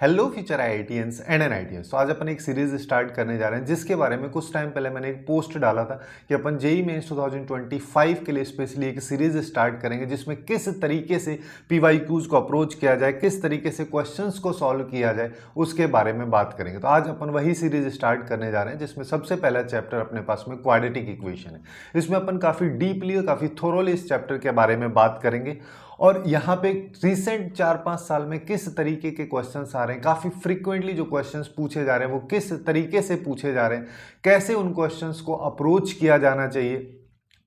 Hello future IITians and NITians. तो आज अपन एक सीरीज स्टार्ट करने जा रहे हैं जिसके बारे में कुछ टाइम पहले मैंने एक पोस्ट डाला था कि अपन जेईई मेंस 2025 के लिए स्पेशली एक सीरीज स्टार्ट करेंगे जिसमें किस तरीके से पीवाईक्यूज को अप्रोच किया जाए, किस तरीके से क्वेश्चंस को सॉल्व किया जाए, उसके बारे में बात करेंगे। तो आज अपन वही सीरीज स्टार्ट करने जा रहे हैं जिसमें सबसे पहला चैप्टर अपने पास में क्वाड्रेटिक इक्वेशन है। इसमें अपन काफ़ी डीपली और काफ़ी थोरोली इस चैप्टर के बारे में बात करेंगे और यहाँ पे रिसेंट 4-5 साल में किस तरीके के क्वेश्चंस आ रहे हैं, काफ़ी फ्रीक्वेंटली जो क्वेश्चंस पूछे जा रहे हैं वो किस तरीके से पूछे जा रहे हैं, कैसे उन क्वेश्चंस को अप्रोच किया जाना चाहिए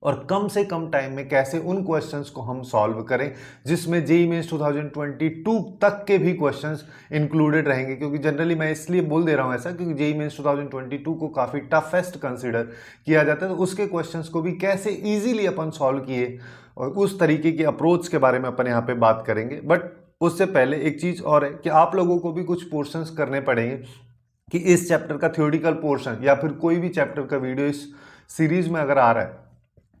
और कम से कम टाइम में कैसे उन क्वेश्चंस को हम सॉल्व करें, जिसमें जेईई मेंस 2022 तक के भी क्वेश्चंस इंक्लूडेड रहेंगे। क्योंकि जनरली मैं इसलिए बोल दे रहा हूं ऐसा क्योंकि जेईई मेंस 2022 को काफ़ी टफेस्ट कंसिडर किया जाता है, तो उसके क्वेश्चंस को भी कैसे ईजिली अपन सॉल्व किए और उस तरीके की अप्रोच के बारे में अपन यहाँ पे बात करेंगे। बट उससे पहले एक चीज़ और है कि आप लोगों को भी कुछ पोर्शंस करने पड़ेंगे कि इस चैप्टर का थ्योरेटिकल पोर्शन या फिर कोई भी चैप्टर का वीडियो इस सीरीज में अगर आ रहा है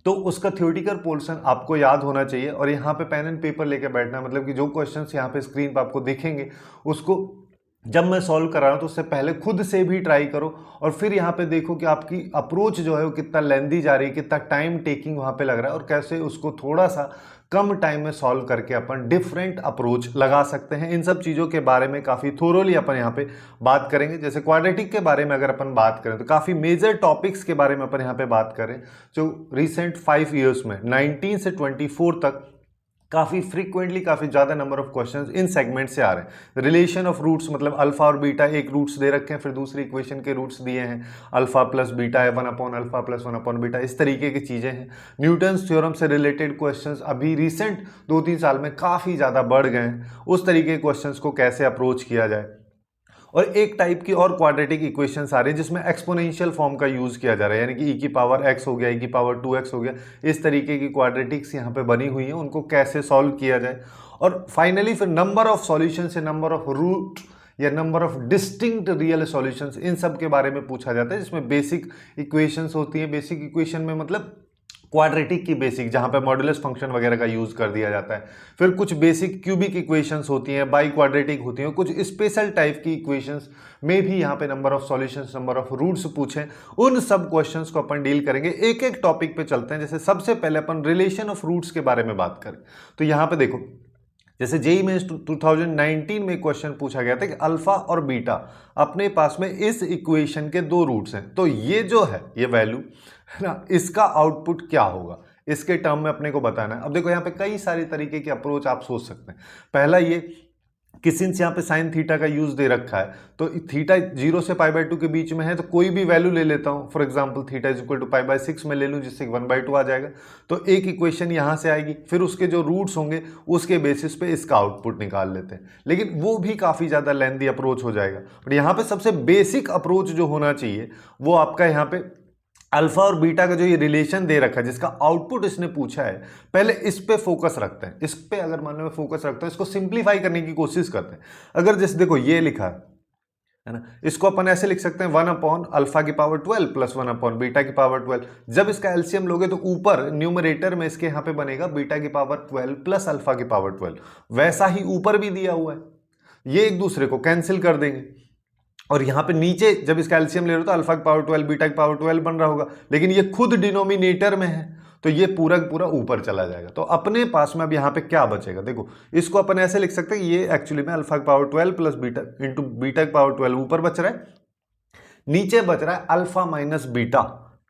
तो उसका थ्योरेटिकल पोर्शन आपको याद होना चाहिए और यहाँ पे पेन एंड पेपर लेके बैठना, मतलब कि जो क्वेश्चंस यहाँ पे स्क्रीन पे आपको दिखेंगे उसको जब मैं सॉल्व कर रहा हूँ तो उससे पहले खुद से भी ट्राई करो और फिर यहाँ पे देखो कि आपकी अप्रोच जो है वो कितना लेंदी जा रही है, कितना टाइम टेकिंग वहाँ पे लग रहा है और कैसे उसको थोड़ा सा कम टाइम में सॉल्व करके अपन डिफरेंट अप्रोच लगा सकते हैं। इन सब चीज़ों के बारे में काफ़ी थोरोली अपन यहाँ पे बात करेंगे। जैसे क्वाड्रेटिक के बारे में अगर अपन बात करें तो काफ़ी मेजर टॉपिक्स के बारे में अपन यहाँ पे बात करें जो रिसेंट 5 ईयर्स में 19 से 24 तक काफ़ी फ्रीक्वेंटली काफ़ी ज़्यादा number of questions in segment से आ रहे हैं। रिलेशन ऑफ रूट्स, मतलब अल्फा और बीटा एक रूट्स दे रखे हैं, फिर दूसरी इक्वेशन के रूट्स दिए हैं, अल्फा प्लस बीटा है 1/अल्फा प्लस 1/बीटा, इस तरीके की चीज़ें हैं। न्यूटन्स थ्योरम से रिलेटेड क्वेश्चंस अभी रिसेंट 2-3 साल में काफ़ी ज़्यादा बढ़ गए हैं, उस तरीके के क्वेश्चंस को कैसे अप्रोच किया जाए। और एक टाइप की और क्वाड्रेटिक इक्वेशंस आ रही है जिसमें एक्सपोनेंशियल फॉर्म का यूज किया जा रहा है, यानी कि e की पावर x हो गया, e की पावर 2x हो गया, इस तरीके की क्वाड्रेटिक्स यहाँ पे बनी हुई है, उनको कैसे सॉल्व किया जाए। और फाइनली फिर नंबर ऑफ सॉल्यूशन से नंबर ऑफ रूट या number of distinct real solutions, इन सब के बारे में पूछा जाता है, जिसमें बेसिक इक्वेशंस होती हैं। बेसिक इक्वेशन में मतलब क्वाड्रेटिक की बेसिक, जहां पे मॉडुलस फंक्शन वगैरह का यूज कर दिया जाता है। फिर कुछ बेसिक क्यूबिक इक्वेशंस होती हैं, बाई क्वाड्रेटिक होती हैं, कुछ स्पेशल टाइप की इक्वेशंस में भी यहाँ पे number of solutions, number of roots पूछें, उन सब क्वेश्चंस को अपन डील करेंगे। एक एक टॉपिक पे चलते हैं। जैसे सबसे पहले अपन रिलेशन ऑफ रूट्स के बारे में बात करें तो यहाँ पे देखो, जैसे जेईई मेंस 2019 में क्वेश्चन पूछा गया था कि अल्फा और बीटा अपने पास में इस इक्वेशन के दो रूट्स हैं, तो ये जो है ये वैल्यू है ना, इसका आउटपुट क्या होगा, इसके टर्म में अपने को बताना है। अब देखो यहाँ पे कई सारे तरीके के अप्रोच आप सोच सकते हैं। पहला ये कि सिंस यहाँ पे साइन थीटा का यूज दे रखा है तो थीटा 0 से π/2 के बीच में है, तो कोई भी वैल्यू ले लेता हूँ। For example theta is equal to π/6 में ले लूँ, जिससे 1/2 आ जाएगा। तो एक इक्वेशन यहाँ से आएगी, फिर उसके जो रूट्स होंगे उसके बेसिस पे इसका आउटपुट निकाल लेते हैं, लेकिन वो भी काफ़ी ज़्यादा लेंथी अप्रोच हो जाएगा। बट यहाँ पे सबसे बेसिक अप्रोच जो होना चाहिए वो आपका यहाँ पे अल्फा और बीटा का जो ये रिलेशन दे रखा है, जिसका आउटपुट इसने पूछा है, पहले इस पे फोकस रखते हैं। इस पे अगर मान लो मैं फोकस रखता हूं, इसको सिंप्लीफाई करने की कोशिश करते हैं। अगर जैसे देखो ये लिखा है ना, इसको अपन ऐसे लिख सकते हैं 1/अल्फा की पावर 12 प्लस 1/बीटा की पावर 12। जब इसका एलसीएम लोगे तो ऊपर न्यूमरेटर में इसके यहाँ पे बनेगा बीटा की पावर 12 प्लस अल्फा की पावर 12, वैसा ही ऊपर भी दिया हुआ है, ये एक दूसरे को कैंसिल कर देंगे। और यहाँ पे नीचे जब इसका एलसीएम ले रहे हो तो अल्फा की पावर 12 बीटा की पावर 12 बन रहा होगा, लेकिन ये खुद डिनोमिनेटर में है तो ये पूरा पूरा ऊपर चला जाएगा। तो अपने पास में अब यहाँ पे क्या बचेगा, देखो इसको अपन ऐसे लिख सकते हैं, ये एक्चुअली में अल्फा की power 12 plus beta into beta की पावर 12 ऊपर बच रहा है, नीचे बच रहा है अल्फा माइनस बीटा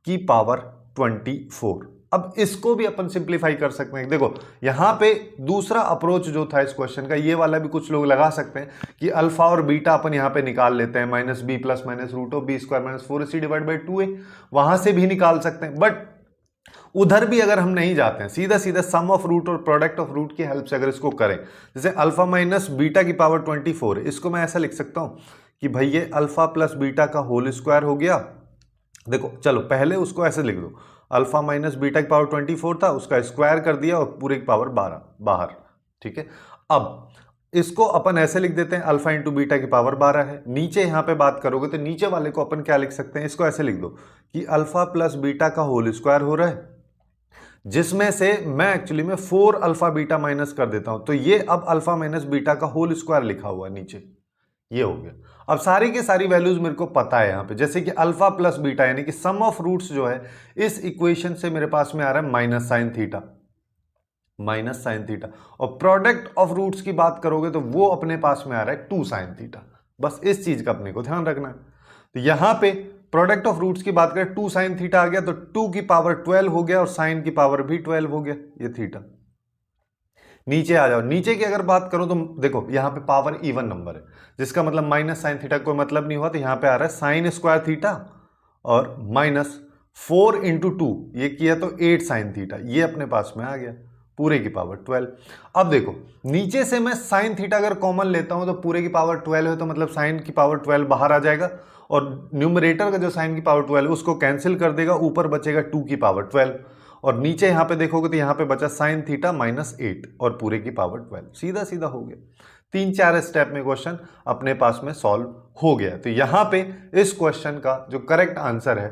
की पावर 24। अब इसको भी अपन सिंप्लीफाई कर सकते हैं। देखो यहां पे दूसरा अप्रोच जो था इस क्वेश्चन का, ये वाला भी कुछ लोग लगा सकते हैं कि अल्फा और बीटा अपन यहां पे निकाल लेते हैं, -b plus minus root of b² minus 4ac divide by 2a, वहां से भी निकाल सकते हैं। बट उधर भी अगर हम नहीं जाते हैं, सीधा सीधा सम ऑफ रूट और प्रोडक्ट ऑफ रूट की हेल्प से अगर इसको करें, जैसे अल्फा माइनस बीटा की पावर 24, इसको मैं ऐसा लिख सकता हूं कि भाई ये अल्फा प्लस बीटा का होल स्क्वायर हो गया। देखो चलो पहले उसको ऐसे लिख दो, अल्फा माइनस बीटा की पावर 24 था, उसका स्क्वायर कर दिया और पूरे की पावर 12 बाहर, ठीक है। अब इसको अपन ऐसे लिख देते हैं, अल्फा इंटू बीटा की पावर 12 है। नीचे यहां पे बात करोगे तो नीचे वाले को अपन क्या लिख सकते हैं, इसको ऐसे लिख दो कि अल्फा प्लस बीटा का होल स्क्वायर हो रहा है, जिसमें से मैं एक्चुअली में 4 अल्फा बीटा माइनस कर देता हूं, तो ये अब अल्फा माइनस बीटा का होल स्क्वायर लिखा हुआ है नीचे, ये हो गया। अब सारी की सारी वैल्यूज मेरे को पता है यहाँ पे, जैसे कि अल्फा प्लस बीटा यानी कि सम ऑफ रूट्स जो है इस इक्वेशन से मेरे पास में आ रहा है minus sine theta, minus sine theta. और प्रोडक्ट ऑफ रूट्स की बात करोगे तो वो अपने पास में आ रहा है 2 साइन थीटा। बस इस चीज का अपने को ध्यान रखना है। तो यहां पे प्रोडक्ट ऑफ रूट्स की बात करें 2 साइन थीटा आ गया, तो 2 की पावर 12 हो गया और साइन की पावर भी 12 हो गया, ये थीटा। नीचे आ जाओ, नीचे की अगर बात करूं तो देखो यहां पे पावर इवन नंबर है, जिसका मतलब माइनस साइन थीटा कोई मतलब नहीं हुआ, तो यहां पे आ रहा है साइन स्क्वायर थीटा और माइनस 4 इंटू 2 ये किया तो 8 साइन थीटा, ये अपने पास में आ गया पूरे की पावर 12। अब देखो नीचे से मैं साइन थीटा अगर कॉमन लेता हूं तो पूरे की पावर 12 है, तो मतलब साइन की पावर 12 बाहर आ जाएगा और न्यूमरेटर का जो साइन की पावर 12 उसको कैंसिल कर देगा, ऊपर बचेगा 2 की पावर 12 और नीचे यहां पे देखोगे तो यहां पे बचा साइन थीटा माइनस 8 और पूरे की पावर 12। सीधा सीधा हो गया, 3-4 स्टेप में क्वेश्चन अपने पास में सॉल्व हो गया। तो यहां पे इस क्वेश्चन का जो करेक्ट आंसर है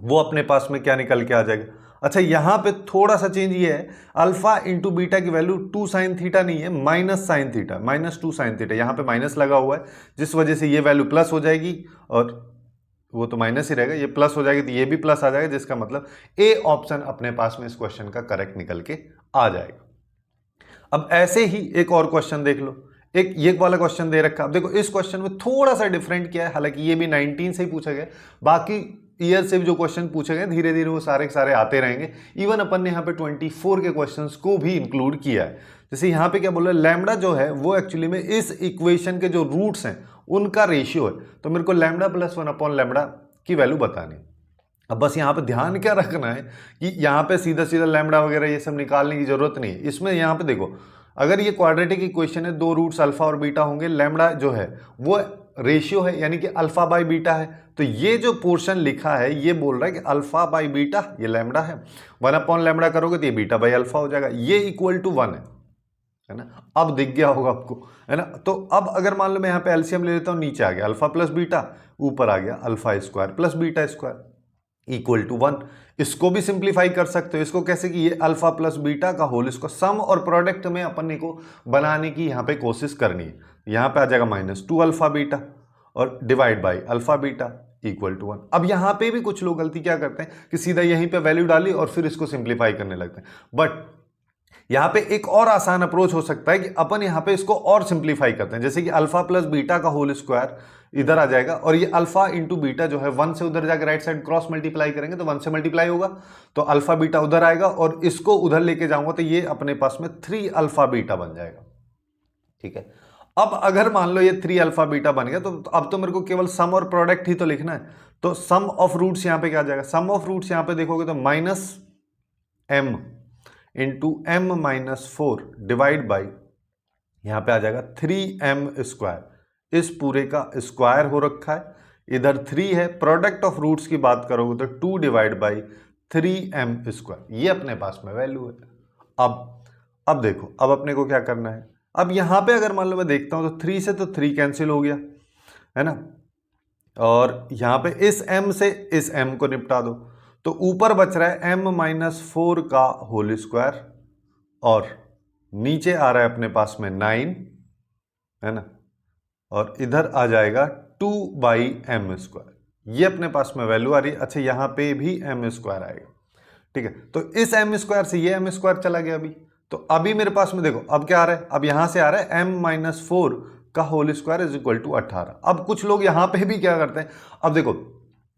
वो अपने पास में क्या निकल के आ जाएगा। अच्छा यहां पे थोड़ा सा चेंज ये है, अल्फा इंटू बीटा की वैल्यू 2 साइन थीटा नहीं है, minus sine theta, minus 2 sine theta, यहां पे माइनस लगा हुआ है जिस वजह से ये वैल्यू प्लस हो जाएगी और वो तो माइनस ही रहेगा, ये प्लस हो जाएगी तो ये भी प्लस आ जाएगा, जिसका मतलब ए ऑप्शन अपने पास में इस क्वेश्चन का करेक्ट निकल के आ जाएगा। अब ऐसे ही एक और क्वेश्चन देख लो, एक ये वाला क्वेश्चन दे रखा। अब देखो इस क्वेश्चन में थोड़ा सा डिफरेंट किया है, हालांकि ये भी 19 से ही पूछा गया, बाकी ईयर से भी जो क्वेश्चन पूछे गए धीरे धीरे वो सारे के सारे आते रहेंगे। इवन अपन ने यहाँ पे 24 के क्वेश्चंस को भी इंक्लूड किया है। जैसे यहाँ पे क्या बोल रहा है, लैम्डा जो है वो एक्चुअली में इस इक्वेशन के जो रूट्स हैं उनका रेशियो है, तो मेरे को लैम्डा प्लस 1 अपॉन लैम्डा की वैल्यू बतानी। अब बस यहाँ पे ध्यान क्या रखना है कि यहाँ पे सीधा सीधा लैम्डा वगैरह ये सब निकालने की जरूरत नहीं है। इसमें यहाँ पे देखो अगर ये क्वाड्रेटिक इक्वेशन है, दो रूट्स अल्फा और बीटा होंगे, लैम्डा जो है वो रेशियो है यानी कि अल्फा बाई बीटा है, तो ये जो पोर्शन लिखा है ये बोल रहा है कि अल्फा बाई बीटा ये लैम्डा है, 1 अपॉन लैम्डा करोगे तो ये बीटा बाई अल्फा हो जाएगा, ये इक्वल टू 1 है ना। अब दिख गया होगा आपको, है ना। तो अब अगर मान लो मैं यहाँ पे एलसीएम ले लेता हूँ, नीचे आ गया अल्फा प्लस बीटा, ऊपर आ गया alpha square plus beta square equal to 1। इसको भी सिंप्लीफाई कर सकते हो, इसको कैसे कि ये अल्फा प्लस बीटा का होल, इसको सम और प्रोडक्ट में अपन को बनाने की यहाँ पे कोशिश करनी है। यहाँ पे आ जाएगा -2 अल्फा बीटा और divide by alpha beta equal to 1। अब यहाँ पे भी कुछ लोग गलती क्या करते हैं कि सीधा यहीं पे वैल्यू डाली और फिर इसको सिंप्लीफाई करने लगते हैं, बट यहाँ पे एक और आसान अप्रोच हो सकता है कि अपन यहाँ पे इसको और सिंप्लीफाई करते हैं, जैसे कि अल्फा प्लस बीटा का होल स्क्वायर इधर आ जाएगा और ये अल्फा इंटू बीटा जो है 1 से उधर जाकर राइट साइड क्रॉस मल्टीप्लाई करेंगे तो 1 से मल्टीप्लाई होगा, तो अल्फा बीटा उधर आएगा और इसको उधर लेके जाऊंगा तो ये अपने पास में 3 अल्फा बीटा बन जाएगा। ठीक है, अब अगर मान लो ये 3 अल्फा बीटा बन गया तो अब तो मेरे को केवल सम और प्रोडक्ट ही तो लिखना है, तो सम ऑफ रूट्स यहाँ पे क्या आ जाएगा, सम ऑफ रूट्स यहाँ पे देखोगे तो -m into m -4 divide by यहां पे आ जाएगा 3m स्क्वायर, इस पूरे का स्क्वायर हो रखा है, इधर 3 है, प्रोडक्ट ऑफ रूट्स की बात करोगे तो 2 डिवाइड बाई 3m स्क्वायर, ये अपने पास में वैल्यू है। अब देखो अब अपने को क्या करना है, अब यहां पे अगर मान लो मैं देखता हूं तो 3 से तो 3 कैंसिल हो गया है ना, और यहां पे इस m से इस m को निपटा दो, तो ऊपर बच रहा है m -4 का होल स्क्वायर और नीचे आ रहा है अपने पास में 9 है ना, और इधर आ जाएगा 2 बाई एम स्क्वायर, ये अपने पास में वैल्यू आ रही है। अच्छा यहाँ पे भी m स्क्वायर आएगा, ठीक है, तो इस m स्क्वायर से ये m स्क्वायर चला गया अभी, तो अभी मेरे पास में देखो अब क्या आ रहा है, अब यहां से आ रहा है m -4 का whole square is equal to 18। अब कुछ लोग यहां पे भी क्या करते हैं, अब देखो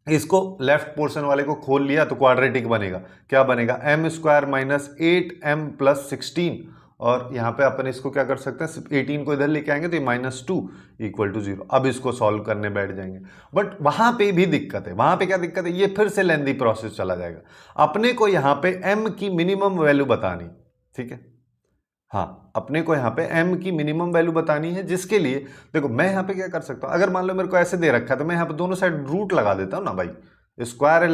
इसको लेफ्ट पोर्शन वाले को खोल लिया तो क्वाड्रेटिक बनेगा, क्या बनेगा m स्क्वायर -8m + 16, और यहाँ पे अपन इसको क्या कर सकते हैं 18 को इधर लेके आएंगे तो ये -2 इक्वल टू 0। अब इसको सॉल्व करने बैठ जाएंगे, बट वहां पे भी दिक्कत है, वहां पे क्या दिक्कत है, ये फिर से लेंदी प्रोसेस चला जाएगा। अपने को यहाँ पे m की मिनिमम वैल्यू बतानी, ठीक है, हाँ अपने को यहाँ पे m की मिनिमम वैल्यू बतानी है, जिसके लिए देखो मैं यहाँ पे क्या कर सकता हूँ, अगर मान लो मेरे को ऐसे दे रखा है तो मैं यहाँ पे दोनों साइड रूट लगा देता हूँ ना भाई, स्क्वायर है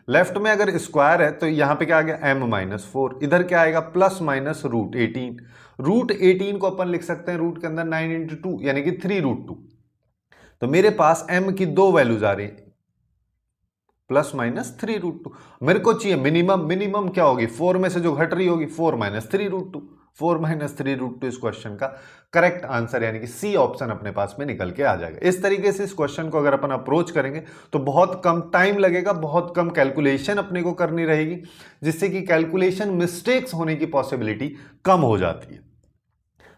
लेफ्ट में अगर स्क्वायर है तो यहाँ पे क्या आ गया m -4, इधर क्या आएगा प्लस माइनस √18, √18 को अपन लिख सकते हैं रूट के अंदर 9 × 2 यानी कि 3√2, तो मेरे पास m की दो वैल्यूज आ रही है ±3√2, मेरे को चाहिए मिनिमम क्या होगी 4 में से जो घट रही होगी 4 - 3√2, 4 - 3 √2 इस क्वेश्चन का करेक्ट आंसर यानी कि सी ऑप्शन अपने पास में निकल के आ जाएगा। इस तरीके से इस क्वेश्चन को अगर अपन अप्रोच करेंगे तो बहुत कम टाइम लगेगा, बहुत कम कैलकुलेशन अपने को करनी रहेगी, जिससे कि कैलकुलेशन मिस्टेक्स होने की पॉसिबिलिटी कम हो जाती है।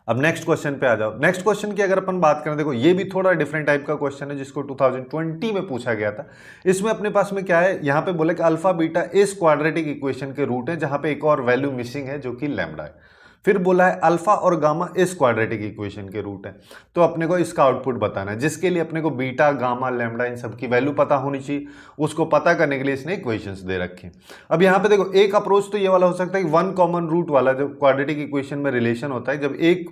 अब नेक्स्ट क्वेश्चन पे आ जाओ। नेक्स्ट क्वेश्चन की अगर अपन बात करें, देखो ये भी थोड़ा डिफरेंट टाइप का क्वेश्चन है जिसको 2020 में पूछा गया था। इसमें अपने पास में क्या है, यहाँ पे बोले कि अल्फा बीटा इस क्वाड्रेटिक इक्वेशन के रूट है, जहां पे एक और वैल्यू मिसिंग है जो कि लैम्डा है। फिर बोला है अल्फा और गामा इस क्वाड्रेटिक इक्वेशन के रूट है, तो अपने को इसका आउटपुट बताना है, जिसके लिए अपने को बीटा गामा लैम्डा इन सब की वैल्यू पता होनी चाहिए। उसको पता करने के लिए इसने इक्वेशंस दे रखे। अब यहाँ पे देखो एक अप्रोच तो ये वाला हो सकता है कि वन कॉमन रूट वाला जो क्वाड्रेटिक इक्वेशन में रिलेशन होता है, जब एक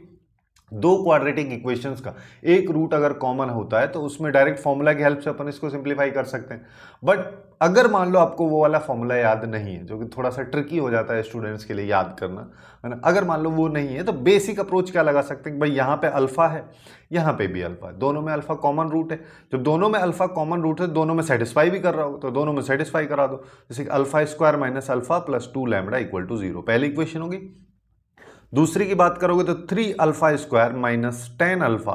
दो क्वाड्रेटिक इक्वेशंस का एक रूट अगर कॉमन होता है तो उसमें डायरेक्ट फॉर्मूला की हेल्प से अपन इसको सिंप्लीफाई कर सकते हैं। बट अगर मान लो आपको वो वाला फॉर्मूला याद नहीं है, जो कि थोड़ा सा ट्रिकी हो जाता है स्टूडेंट्स के लिए याद करना, है ना, अगर मान लो वो नहीं है तो बेसिक अप्रोच क्या लगा सकते हैं कि भाई यहाँ पे अल्फा है, यहाँ पे भी अल्फा है, दोनों में अल्फा कॉमन रूट है। जब दोनों में अल्फा कॉमन रूट है, दोनों में सेटिस्फाई भी कर रहा हो तो दोनों में सेटिस्फाई करा दो। जैसे alpha square minus alpha plus 2 lambda equal to 0, पहली इक्वेशन होगी। दूसरी की बात करोगे तो 3 alpha square minus 10 alpha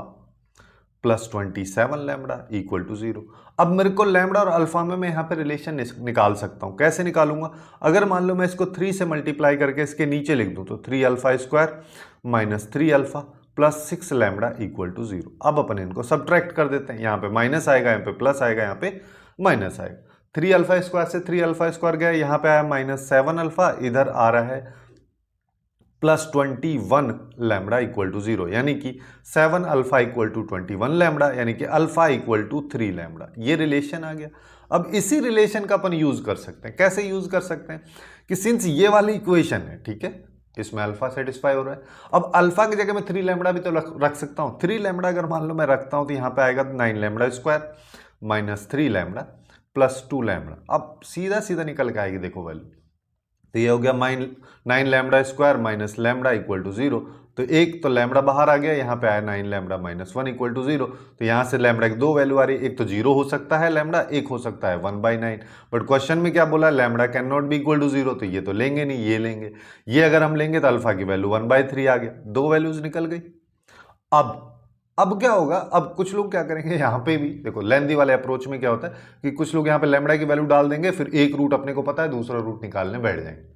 plus 27 lambda equal to 0। अब मेरे को लैम्डा और अल्फा में मैं यहाँ पे रिलेशन निकाल सकता हूँ। कैसे निकालूंगा, अगर मान लो मैं इसको 3 से मल्टीप्लाई करके इसके नीचे लिख दूँ तो 3 alpha square minus 3 alpha plus 6 lambda equal to 0। अब अपन इनको सब्ट्रैक्ट कर देते हैं, यहाँ पे माइनस आएगा, यहाँ पे प्लस आएगा, यहाँ पे माइनस आएगा। 3 अल्फा स्क्वायर से 3 अल्फा स्क्वायर गया, यहाँ पे आया माइनस 7 अल्फा, इधर आ रहा है प्लस 21 लैम्डा इक्वल टू 0, यानी कि 7 अल्फा इक्वल टू 21 लैम्डा, यानी कि अल्फा इक्वल टू 3 लैम्डा। ये रिलेशन आ गया। अब इसी रिलेशन का अपन यूज कर सकते हैं। कैसे यूज कर सकते हैं कि सिंस ये वाली इक्वेशन है, ठीक है, इसमें अल्फा सेटिस्फाई हो रहा है, अब अल्फा की जगह मैं 3 लैम्डा भी तो रख सकता हूं। 3 लैम्डा अगर मान लो मैं रखता हूं तो यहां पे आएगा 9 lambda square minus 3 lambda plus 2 lambda. अब सीधा सीधा निकल के आएगी देखो वैल्यू, तो ये हो गया 9 lambda square minus lambda equal to 0। तो एक तो लैम्डा बाहर आ गया, यहाँ पे आया 9 लैम्डा माइनस 1 इक्वल टू 0। तो यहाँ से लैम्डा की दो वैल्यू आ रही है, एक तो 0 हो सकता है लैम्डा, एक हो सकता है 1/9। बट क्वेश्चन में क्या बोला, lambda can not be equal to 0, तो ये तो लेंगे नहीं, ये लेंगे। ये अगर हम लेंगे तो अल्फा की वैल्यू 1/3 आ गया, दो वैल्यूज निकल गई। अब क्या होगा, अब कुछ लोग क्या करेंगे, यहाँ पे भी देखो लेंदी वाले अप्रोच में क्या होता है कि कुछ लोग यहाँ पे लैम्डा की वैल्यू डाल देंगे, फिर एक रूट अपने को पता है, दूसरा रूट निकालने बैठ जाएंगे।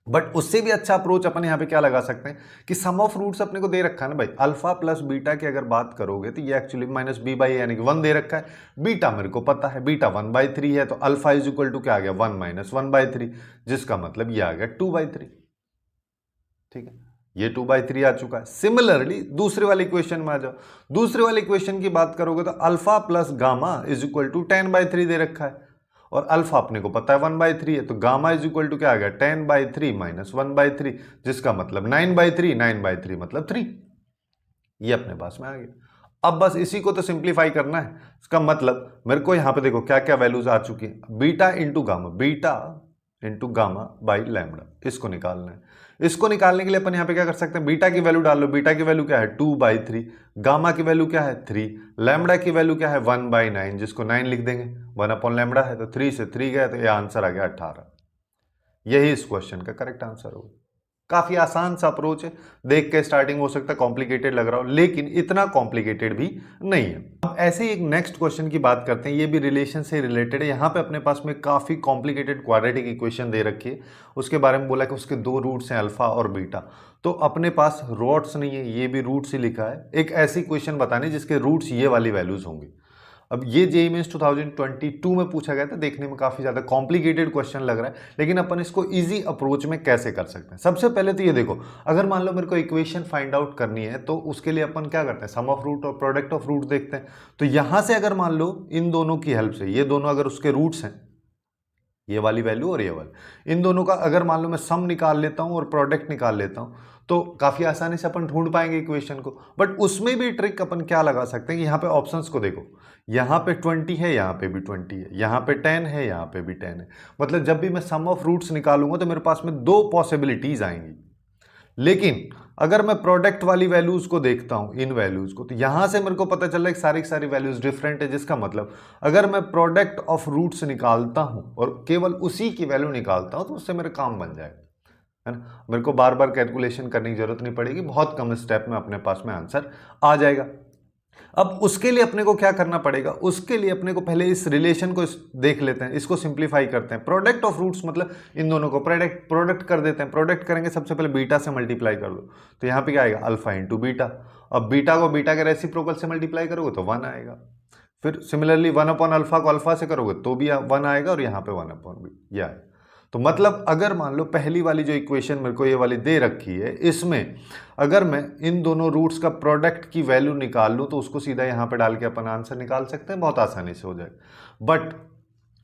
बट उससे भी अच्छा अप्रोच अपन यहाँ पे क्या लगा सकते हैं कि सम ऑफ रूट्स अपने को दे रखा है ना भाई, अल्फा प्लस बीटा की अगर बात करोगे तो ये एक्चुअली माइनस बी बाई यानी कि 1 दे रखा है। बीटा मेरे को पता है, बीटा 1/3 है, तो अल्फा इज इक्वल टू क्या आ गया 1 माइनस 1/3, जिसका मतलब ये आ गया 2/3। ठीक है, ये 2/3 आ चुका है। सिमिलरली दूसरे वाली इक्वेशन में आ जाओ। दूसरे वाली इक्वेशन की बात करोगे तो alpha plus gamma is equal to 10/3 दे रखा है, और अल्फा अपने को पता है 1/3 है, तो गामा इज इक्वल टू क्या आ गया 10/3 माइनस 1/3, जिसका मतलब 9/3, 9/3 मतलब 3। ये अपने पास में आ गया। अब बस इसी को तो सिंप्लीफाई करना है। इसका मतलब मेरे को यहाँ पे देखो क्या क्या वैल्यूज आ चुकी है, beta into gamma, beta into gamma by lambda, इसको निकालना है। इसको निकालने के लिए अपन यहाँ पे क्या कर सकते हैं, बीटा की वैल्यू डाल लो। बीटा की वैल्यू क्या है 2/3, गामा की वैल्यू क्या है 3, लैम्डा की वैल्यू क्या है 1/9, जिसको 9 लिख देंगे, 1 लैम्डा है, तो 3 से 3 गया तो ये आंसर आ गया 18। यही इस क्वेश्चन का करेक्ट आंसर होगा। काफी आसान सा अप्रोच है, देख के स्टार्टिंग हो सकता है कॉम्प्लिकेटेड लग रहा हो, लेकिन इतना कॉम्प्लिकेटेड भी नहीं है। अब ऐसे ही एक नेक्स्ट क्वेश्चन की बात करते हैं, ये भी रिलेशन से रिलेटेड है। यहाँ पे अपने पास में काफी कॉम्प्लिकेटेड क्वाड्रेटिक इक्वेशन दे रखी है, उसके बारे में बोला कि उसके दो रूट्स हैं अल्फा और बीटा। तो अपने पास रूट्स नहीं है, ये भी रूट्स ही लिखा है। एक ऐसी इक्वेशन बतानी जिसके रूट्स ये वाली वैल्यूज होंगी। अब ये जेईई मेंस 2022 में पूछा गया था, देखने में काफी ज्यादा कॉम्प्लिकेटेड क्वेश्चन लग रहा है, लेकिन अपन इसको इजी अप्रोच में कैसे कर सकते हैं। सबसे पहले तो ये देखो, अगर मान लो मेरे को इक्वेशन फाइंड आउट करनी है तो उसके लिए अपन क्या करते हैं, सम ऑफ रूट और प्रोडक्ट ऑफ रूट देखते हैं। तो यहां से अगर मान लो इन दोनों की हेल्प से, ये दोनों अगर उसके रूट्स हैं, ये वाली वैल्यू और ये वाली, इन दोनों का अगर मान लो मैं सम निकाल लेता हूं और प्रोडक्ट निकाल लेता हूं, तो काफी आसानी से अपन ढूंढ पाएंगे इक्वेशन को। बट उसमें भी ट्रिक अपन क्या लगा सकते हैं कि यहाँ पे ऑप्शंस को देखो, यहाँ पे 20 है, यहाँ पे भी 20 है, यहाँ पे 10 है, यहाँ पे भी 10 है। मतलब जब भी मैं सम ऑफ रूट्स निकालूंगा तो मेरे पास में दो पॉसिबिलिटीज आएंगी। लेकिन अगर मैं प्रोडक्ट वाली वैल्यूज को देखता हूं, इन वैल्यूज को, तो यहां से मेरे को पता चल रहा है कि सारी की सारी वैल्यूज डिफरेंट है, जिसका मतलब अगर मैं प्रोडक्ट ऑफ रूट्स निकालता हूं और केवल उसी की वैल्यू निकालता हूं तो उससे मेरा काम बन जाएगा। है ना। मेरे को बार बार कैलकुलेशन करने की जरूरत नहीं पड़ेगी, बहुत कम स्टेप में अपने पास में आंसर आ जाएगा। अब उसके लिए अपने को क्या करना पड़ेगा, उसके लिए अपने को पहले इस रिलेशन को देख लेते हैं, इसको सिंप्लीफाई करते हैं। प्रोडक्ट ऑफ रूट्स मतलब इन दोनों को प्रोडक्ट कर देते हैं। प्रोडक्ट करेंगे, सबसे पहले बीटा से मल्टीप्लाई कर दो, तो यहाँ पे क्या आएगा, अल्फा इंटू बीटा। अब बीटा को बीटा के रेसिप्रोकल से मल्टीप्लाई करोगे तो 1 आएगा। फिर सिमिलरली 1 अपॉन अल्फा को अल्फा से करोगे तो भी 1 आएगा, और यहाँ पे 1 अपॉन बी ये आएगा। तो मतलब अगर मान लो पहली वाली जो इक्वेशन मेरे को ये वाली दे रखी है, इसमें अगर मैं इन दोनों रूट्स का प्रोडक्ट की वैल्यू निकाल लूं तो उसको सीधा यहां पे डाल के अपन आंसर निकाल सकते हैं, बहुत आसानी से हो जाएगा। बट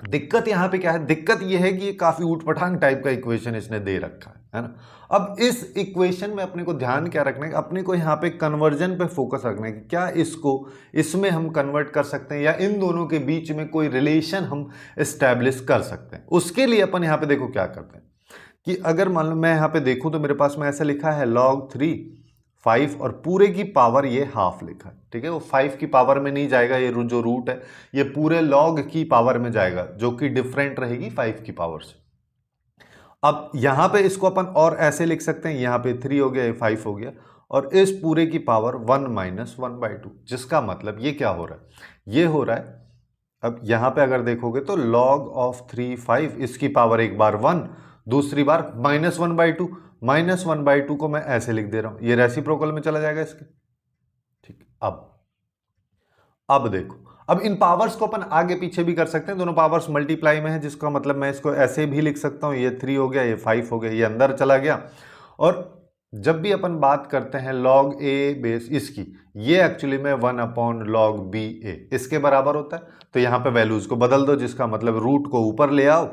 दिक्कत यहां पे क्या है, दिक्कत ये है कि ये काफी ऊटपटांग टाइप का इक्वेशन इसने दे रखा है ना। अब इस इक्वेशन में अपने को ध्यान क्या रखना है, अपने को यहाँ पे कन्वर्जन पे फोकस रखना है कि क्या इसको इसमें हम कन्वर्ट कर सकते हैं या इन दोनों के बीच में कोई रिलेशन हम एस्टैब्लिश कर सकते हैं। उसके लिए अपन यहाँ पे देखो क्या करते हैं कि अगर मान लो मैं यहाँ पे देखूं तो मेरे पास में ऐसा लिखा है log 3 5 और पूरे की पावर ये हाफ लिखा है, ठीक है। वो 5 की पावर में नहीं जाएगा, ये जो रूट है ये पूरे log की पावर में जाएगा, जो कि डिफरेंट रहेगी 5 की पावर से। अब यहां पे इसको अपन और ऐसे लिख सकते हैं, यहां पे 3 हो गया, ये 5 हो गया, और इस पूरे की पावर 1 माइनस 1/2, जिसका मतलब ये क्या हो रहा है, ये हो रहा है। अब यहां पे अगर देखोगे तो log ऑफ 3 5, इसकी पावर एक बार 1, दूसरी बार माइनस 1/2। माइनस 1/2 को मैं ऐसे लिख दे रहा हूं, ये रेसिप्रोकल में चला जाएगा इसके, ठीक। अब देखो, अब इन पावर्स को अपन आगे पीछे भी कर सकते हैं, दोनों पावर्स मल्टीप्लाई में है, जिसका मतलब मैं इसको ऐसे भी लिख सकता हूं, ये 3 हो गया, ये 5 हो गया, ये अंदर चला गया। और जब भी अपन बात करते हैं log a बेस इसकी, ये एक्चुअली में 1 अपॉन log b a इसके बराबर होता है। तो यहां पे वैल्यूज को बदल दो, जिसका मतलब रूट को ऊपर ले आओ,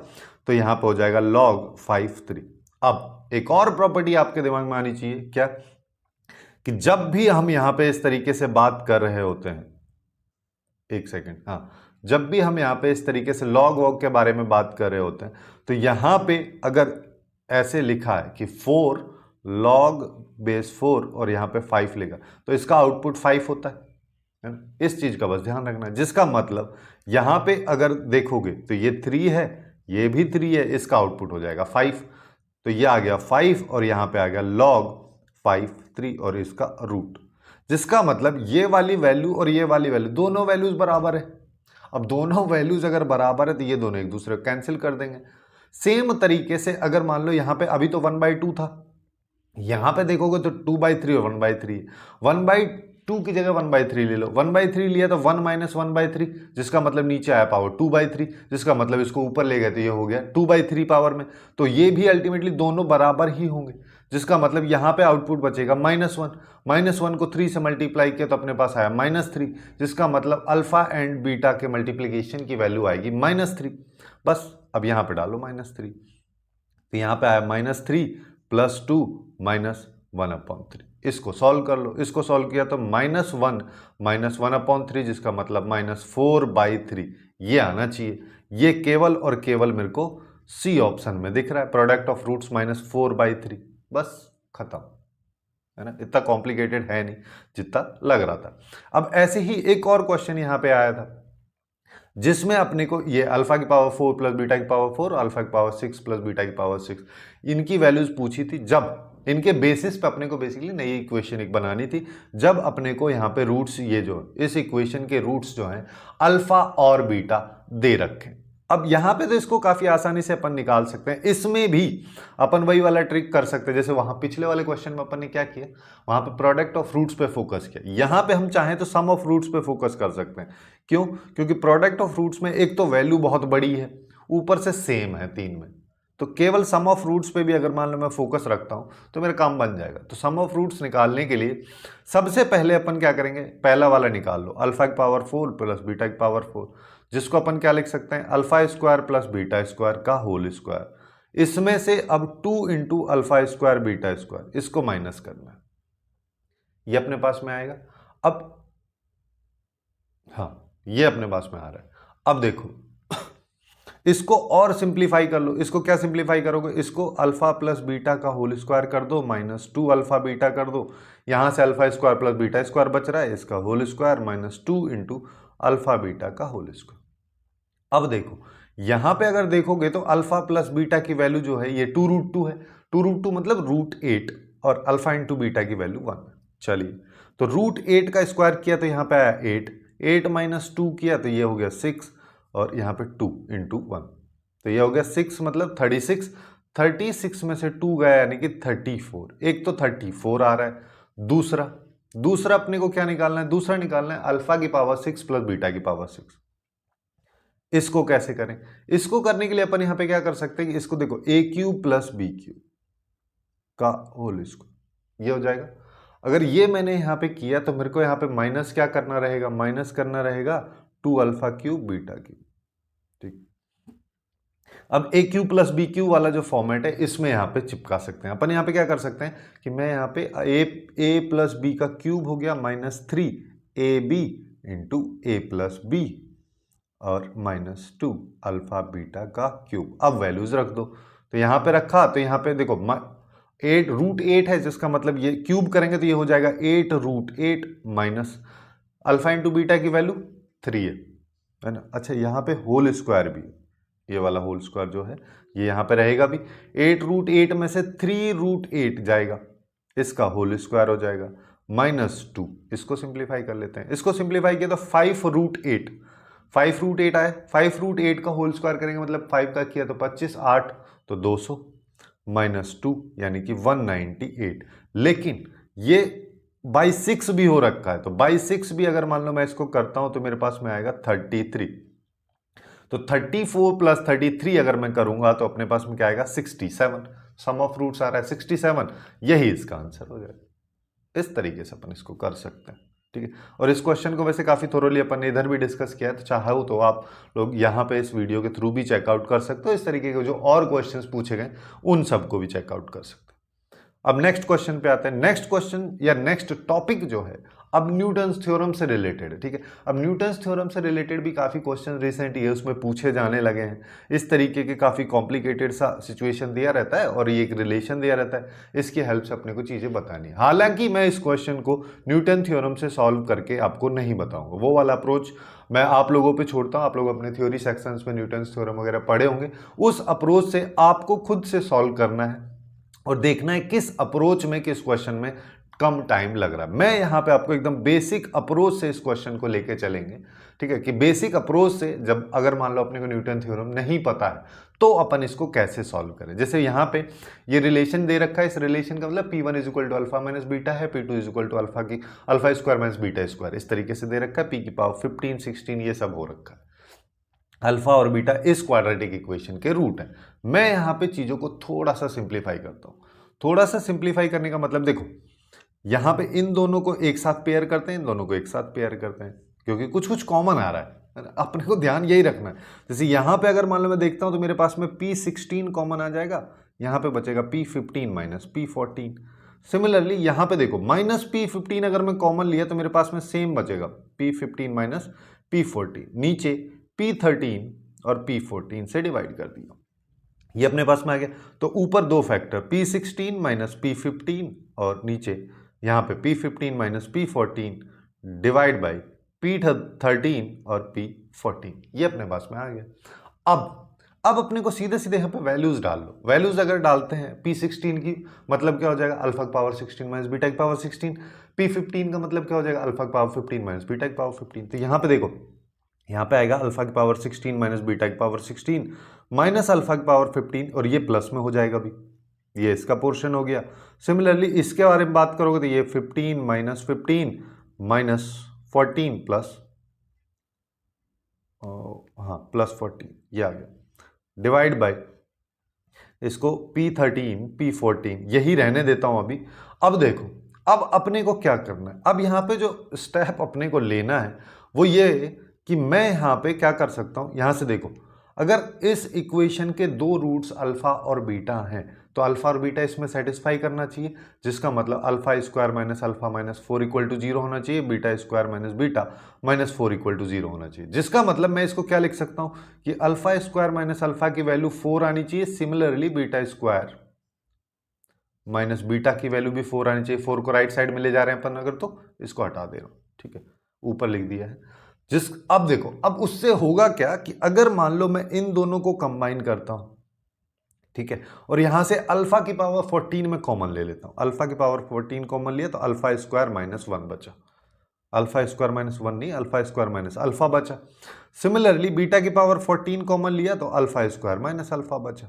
तो यहां पे हो जाएगा log 5 3। अब एक और प्रॉपर्टी आपके दिमाग में आनी चाहिए, क्या, कि जब भी हम यहां पे इस तरीके से बात कर रहे होते हैं, एक सेकेंड, हाँ, जब भी हम यहाँ पे इस तरीके से लॉग वॉग के बारे में बात कर रहे होते हैं, तो यहाँ पे अगर ऐसे लिखा है कि 4 log बेस 4 और यहाँ पे 5 लिखा, तो इसका आउटपुट 5 होता है ना। इस चीज का बस ध्यान रखना, जिसका मतलब यहाँ पे अगर देखोगे तो ये 3 है, ये भी 3 है, इसका आउटपुट हो जाएगा 5। तो ये आ गया 5 और यहाँ पे आ गया log 5 3 और इसका रूट, जिसका मतलब ये वाली वैल्यू और ये वाली वैल्यू दोनों वैल्यूज बराबर है। अब दोनों वैल्यूज अगर बराबर है तो ये दोनों एक दूसरे को कैंसिल कर देंगे। सेम तरीके से अगर मान लो यहां पे अभी तो 1/2 था, यहां पे देखोगे तो 2/3 और 1/3, 1/2 की जगह 1/3 ले लो, 1/3 लिया तो 1 माइनस 1/3, जिसका मतलब नीचे आया पावर 2/3, जिसका मतलब इसको ऊपर ले गए तो ये हो गया 2/3 पावर में। तो ये भी अल्टीमेटली दोनों बराबर ही होंगे, जिसका मतलब यहां पे आउटपुट बचेगा -1। -1 को 3 से मल्टीप्लाई किया तो अपने पास आया -3, जिसका मतलब अल्फा एंड बीटा के मल्टीप्लीकेशन की वैल्यू आएगी -3। बस अब यहां पे डालो -3, तो यहां पे आया -3 + 2 -1/3। इसको सॉल्व कर लो, इसको सॉल्व किया तो -1 -1/3, जिसका मतलब -4/3 ये आना चाहिए। ये केवल और केवल मेरे को सी ऑप्शन में दिख रहा है, प्रोडक्ट ऑफ रूट्स -4/3, बस खत्म, है ना। इतना कॉम्प्लिकेटेड है नहीं जितना लग रहा था। अब ऐसे ही एक और क्वेश्चन यहां पे आया था, जिसमें अपने को ये अल्फा की पावर 4 प्लस बीटा की पावर 4, अल्फा की पावर 6 प्लस बीटा की पावर 6, इनकी वैल्यूज पूछी थी। जब इनके बेसिस पे अपने को बेसिकली नई इक्वेशन एक बनानी थी, जब अपने को यहाँ पे रूट्स, ये जो इस इक्वेशन के रूट्स जो हैं अल्फा और बीटा दे रखे। अब यहाँ पे तो इसको काफी आसानी से अपन निकाल सकते हैं। इसमें भी अपन वही वाला ट्रिक कर सकते हैं, जैसे वहां पिछले वाले क्वेश्चन में अपन ने क्या किया, वहां पे प्रोडक्ट ऑफ रूट्स पे फोकस किया। यहां पे हम चाहें तो सम ऑफ रूट्स पे फोकस कर सकते हैं। क्यों? क्योंकि प्रोडक्ट ऑफ रूट्स में एक तो वैल्यू बहुत बड़ी है, ऊपर से सेम है 3 में, तो केवल सम ऑफ रूट्स पे भी अगर मान लो मैं फोकस रखता हूं तो मेरा काम बन जाएगा। तो सम ऑफ रूट्स निकालने के लिए सबसे पहले अपन क्या करेंगे, पहला वाला निकाल लो, अल्फा की पावर 4 प्लस बीटा की पावर 4, जिसको अपन क्या लिख सकते हैं, alpha square plus beta square का होल स्क्वायर। इसमें से अब 2 into alpha square beta square, इसको माइनस करना है, ये अपने पास में आएगा। अब हाँ, ये अपने पास में आ रहा है। अब देखो इसको और सिंप्लीफाई कर लो, इसको क्या सिंप्लीफाई करोगे, इसको अल्फा प्लस बीटा का होल स्क्वायर कर दो, -2 अल्फा बीटा कर दो, यहां से alpha square plus beta square बच रहा है, इसका whole square -2 into alpha beta का होल स्क्वायर। अब देखो यहां पे अगर देखोगे तो अल्फा प्लस बीटा की वैल्यू जो है ये 2√2 है। 2√2 मतलब √8 और अल्फा इंटू बीटा की वैल्यू 1। चलिए, तो √8 का स्क्वायर किया तो यहां पे आया 8, 8 माइनस 2 किया तो ये हो गया 6 और यहां पे 2 इंटू 1 तो ये हो गया 6 मतलब 36। 36 में से 2 गया यानी कि 34। एक तो 34 आ रहा है। दूसरा अपने को क्या निकालना है? दूसरा निकालना है अल्फा की पावर 6 प्लस बीटा की पावर 6। इसको कैसे करें? इसको करने के लिए अपन यहां पे क्या कर सकते हैं कि इसको देखो ए क्यूब प्लस बी क्यूब का होल स्क्वायर, ये हो जाएगा। अगर ये मैंने यहां पे किया तो मेरे को यहां पे माइनस क्या करना रहेगा? माइनस करना रहेगा 2 अल्फा क्यूब बीटा क्यूब। ठीक, अब ए क्यू प्लस बी क्यू वाला जो फॉर्मेट है इसमें यहां पे चिपका सकते हैं अपन। यहां पे क्या कर सकते हैं कि मैं यहां पे ए प्लस बी का क्यूब हो गया -3 A B into A plus B और -2 अल्फा बीटा का क्यूब। अब वैल्यूज रख दो, तो यहां पे रखा तो यहां पे देखो 8 है, जिसका मतलब ये क्यूब करेंगे तो ये हो जाएगा 8√8 माइनस अल्फा इंटू बीटा की वैल्यू 3 है ना। अच्छा, यहां पे होल स्क्वायर भी, ये वाला होल स्क्वायर जो है ये यहां पे रहेगा भी। 8√8 में से 3√8 जाएगा, इसका होल स्क्वायर हो जाएगा -2। इसको सिंप्लीफाई कर लेते हैं। इसको सिंप्लीफाई किया तो 5√8 आया। 5√8 का होल स्क्वायर करेंगे मतलब 5 का किया तो 25, 8 तो 200 -2 यानी कि 198। लेकिन ये बाई 6 भी हो रखा है, तो बाई 6 भी अगर मान लो मैं इसको करता हूं तो मेरे पास में आएगा 33। तो 34 प्लस 33 अगर मैं करूंगा तो अपने पास में क्या आएगा? 67। सम ऑफ रूट्स आ रहा है 67, यही इसका आंसर हो जाएगा। इस तरीके से अपन इसको कर सकते हैं। ठीक है, और इस क्वेश्चन को वैसे काफी थोरोली अपन ने इधर भी डिस्कस किया है, तो चाहो तो आप लोग यहाँ पे इस वीडियो के थ्रू भी चेकआउट कर सकते हो। इस तरीके के जो और क्वेश्चंस पूछे गए उन सबको भी चेकआउट कर सकते हो। अब नेक्स्ट क्वेश्चन पे आते हैं। नेक्स्ट क्वेश्चन या नेक्स्ट टॉपिक जो है अब न्यूटन्स थ्योरम से रिलेटेड है। ठीक है, अब न्यूटन्स थ्योरम से रिलेटेड भी काफी क्वेश्चन रिसेंट ईयर्स में पूछे जाने लगे हैं। इस तरीके के काफी कॉम्प्लिकेटेड सा सिचुएशन दिया रहता है और ये एक रिलेशन दिया रहता है, इसकी हेल्प से अपने को चीजें बतानी है। हालांकि मैं इस क्वेश्चन को न्यूटन थ्योरम से सॉल्व करके आपको नहीं बताऊंगा, वो वाला अप्रोच मैं आप लोगों पे छोड़ता हूं। आप लोग अपने थ्योरी सेक्शंस में न्यूटन्स थ्योरम वगैरह पढ़े होंगे, उस अप्रोच से आपको खुद से सॉल्व करना है और देखना है किस अप्रोच में किस क्वेश्चन में कम टाइम लग रहा है। मैं यहां पे आपको एकदम बेसिक अप्रोच से इस क्वेश्चन को लेके चलेंगे। ठीक है, कि बेसिक अप्रोच से जब अगर मान लो अपने को न्यूटन थ्योरम नहीं पता है तो अपन इसको कैसे सॉल्व करें। जैसे यहां पे ये रिलेशन दे रखा है, इस रिलेशन का मतलब P1 equal to alpha minus beta है, P2 equal to alpha square minus beta square, इस तरीके से दे रखा है। P की पावर 15, 16 ये सब हो रखा है। अल्फा और बीटा इस क्वाड्रेटिक इक्वेशन के रूट है। मैं यहां पे चीजों को थोड़ा सा सिंप्लीफाई करता हूं। थोड़ा सा सिंप्लीफाई करने का मतलब देखो, यहां पे इन दोनों को एक साथ पेयर करते हैं, इन दोनों को एक साथ पेयर करते हैं, क्योंकि कुछ कुछ कॉमन आ रहा है। अपने को ध्यान यही रखना है। जैसे यहां पे अगर मान लो मैं देखता हूं तो मेरे पास में P16 कॉमन आ जाएगा, यहां पे बचेगा P15 माइनस P14। सिमिलरली यहां पे देखो -P15 अगर मैं कॉमन लिया तो मेरे पास में सेम बचेगा P15 माइनस P14। नीचे P13 और P14 से डिवाइड कर दिया, ये अपने पास में आ गया। तो ऊपर दो फैक्टर P16 माइनस P15 और नीचे यहाँ पे P15 minus P14 divide by P13 और P14, ये अपने पास में आ गया। अब अपने को सीधे सीधे यहाँ पे वैल्यूज डाल लो। वैल्यूज अगर डालते हैं P16 की मतलब क्या हो जाएगा? अल्फा की पावर 16 माइनस बीटा की पावर 16। P15 का मतलब क्या हो जाएगा? अल्फा की पावर 15 माइनस बीटा की पावर 15। तो यहाँ पे देखो, यहाँ पे आएगा अल्फा की पावर 16 माइनस बीटा की पावर 16 माइनस अल्फा की पावर 15 और ये प्लस में हो जाएगा भी, ये इसका पोर्शन हो गया। सिमिलरली इसके बारे में बात करोगे तो ये 15 माइनस 15 माइनस 14 प्लस प्लस 14 ये आ गया, डिवाइड बाय इसको P13 P14 यही रहने देता हूं अभी। अब देखो, अब अपने को क्या करना है? अब यहां पे जो स्टेप अपने को लेना है वो ये कि मैं यहां पे क्या कर सकता हूं। यहां से देखो, अगर इस इक्वेशन के दो रूट्स अल्फा और बीटा हैं तो अल्फा और बीटा इसमें सेटिस्फाई करना चाहिए, जिसका मतलब alpha square minus alpha minus 4 equal to 0 होना चाहिए, beta square minus beta minus 4 equal to 0 होना चाहिए। जिसका मतलब मैं इसको क्या लिख सकता हूं कि अल्फा स्क्वायर माइनस अल्फा की वैल्यू 4 आनी चाहिए, similarly beta square minus beta की वैल्यू भी 4 आनी चाहिए। 4 को राइट साइड में ले जा रहे हैं अपन अगर, तो इसको हटा दे रहा हूं। ठीक है, ऊपर लिख दिया है। अब देखो, अब उससे होगा क्या कि अगर मान लो मैं इन दोनों को कंबाइन करता हूं, ठीक है, और यहां से अल्फा की पावर 14 में कॉमन ले लेता हूं, अल्फा की पावर 14 कॉमन लिया तो अल्फा स्क्वायर माइनस 1 बचा, अल्फा स्क्वायर माइनस 1 नहीं, अल्फा स्क्वायर माइनस अल्फा बचा। सिमिलरली बीटा की पावर 14 कॉमन लिया तो अल्फा स्क्वायर माइनस अल्फा बचा।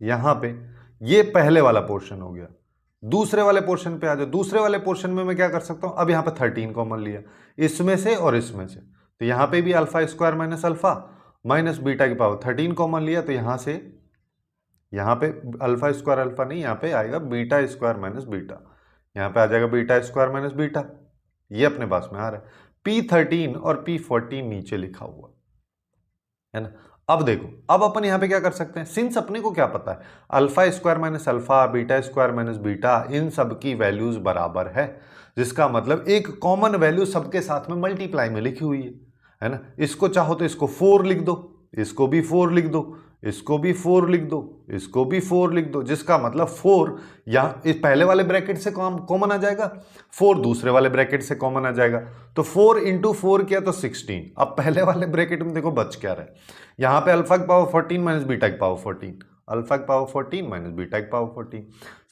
यहां पे ये पहले वाला पोर्शन हो गया। दूसरे वाले पोर्शन पे आ जाओ, दूसरे वाले पोर्शन में मैं क्या कर सकता हूं, अब यहां पे 13 कॉमन लिया इसमें से और इसमें से, तो यहां पे भी alpha square minus alpha minus beta की पावर 13 कॉमन लिया, तो यहां पे अल्फा स्क्वायर अल्फा नहीं, यहां पे आएगा बीटा स्क्वायर माइनस बीटा, यहां पे आ जाएगा बीटा स्क्वायर माइनस बीटा, ये अपने पास में आ रहा है। P13 और P14 नीचे लिखा हुआ है ना। अब देखो, अब अपन यहां पे क्या कर सकते हैं, सिंस अपने को क्या पता है alpha square minus alpha beta square minus beta इन सब की वैल्यूज बराबर है, जिसका मतलब एक कॉमन वैल्यू सबके साथ में मल्टीप्लाई में लिखी हुई है ना। इसको चाहो तो इसको 4 लिख दो, इसको भी 4 लिख दो, इसको भी 4 लिख दो, इसको भी 4 लिख दो, जिसका मतलब 4 यहां इस पहले वाले ब्रैकेट से कॉमन आ जाएगा, 4 दूसरे वाले ब्रैकेट से कॉमन आ जाएगा, तो 4 इंटू 4 किया तो 16। अब पहले वाले ब्रैकेट में देखो बच क्या रहा है, यहां पे अल्फा की पावर 14 माइनस बीटा की पावर 14, अल्फा की पावर 14 माइनस बीटा की पावर 14।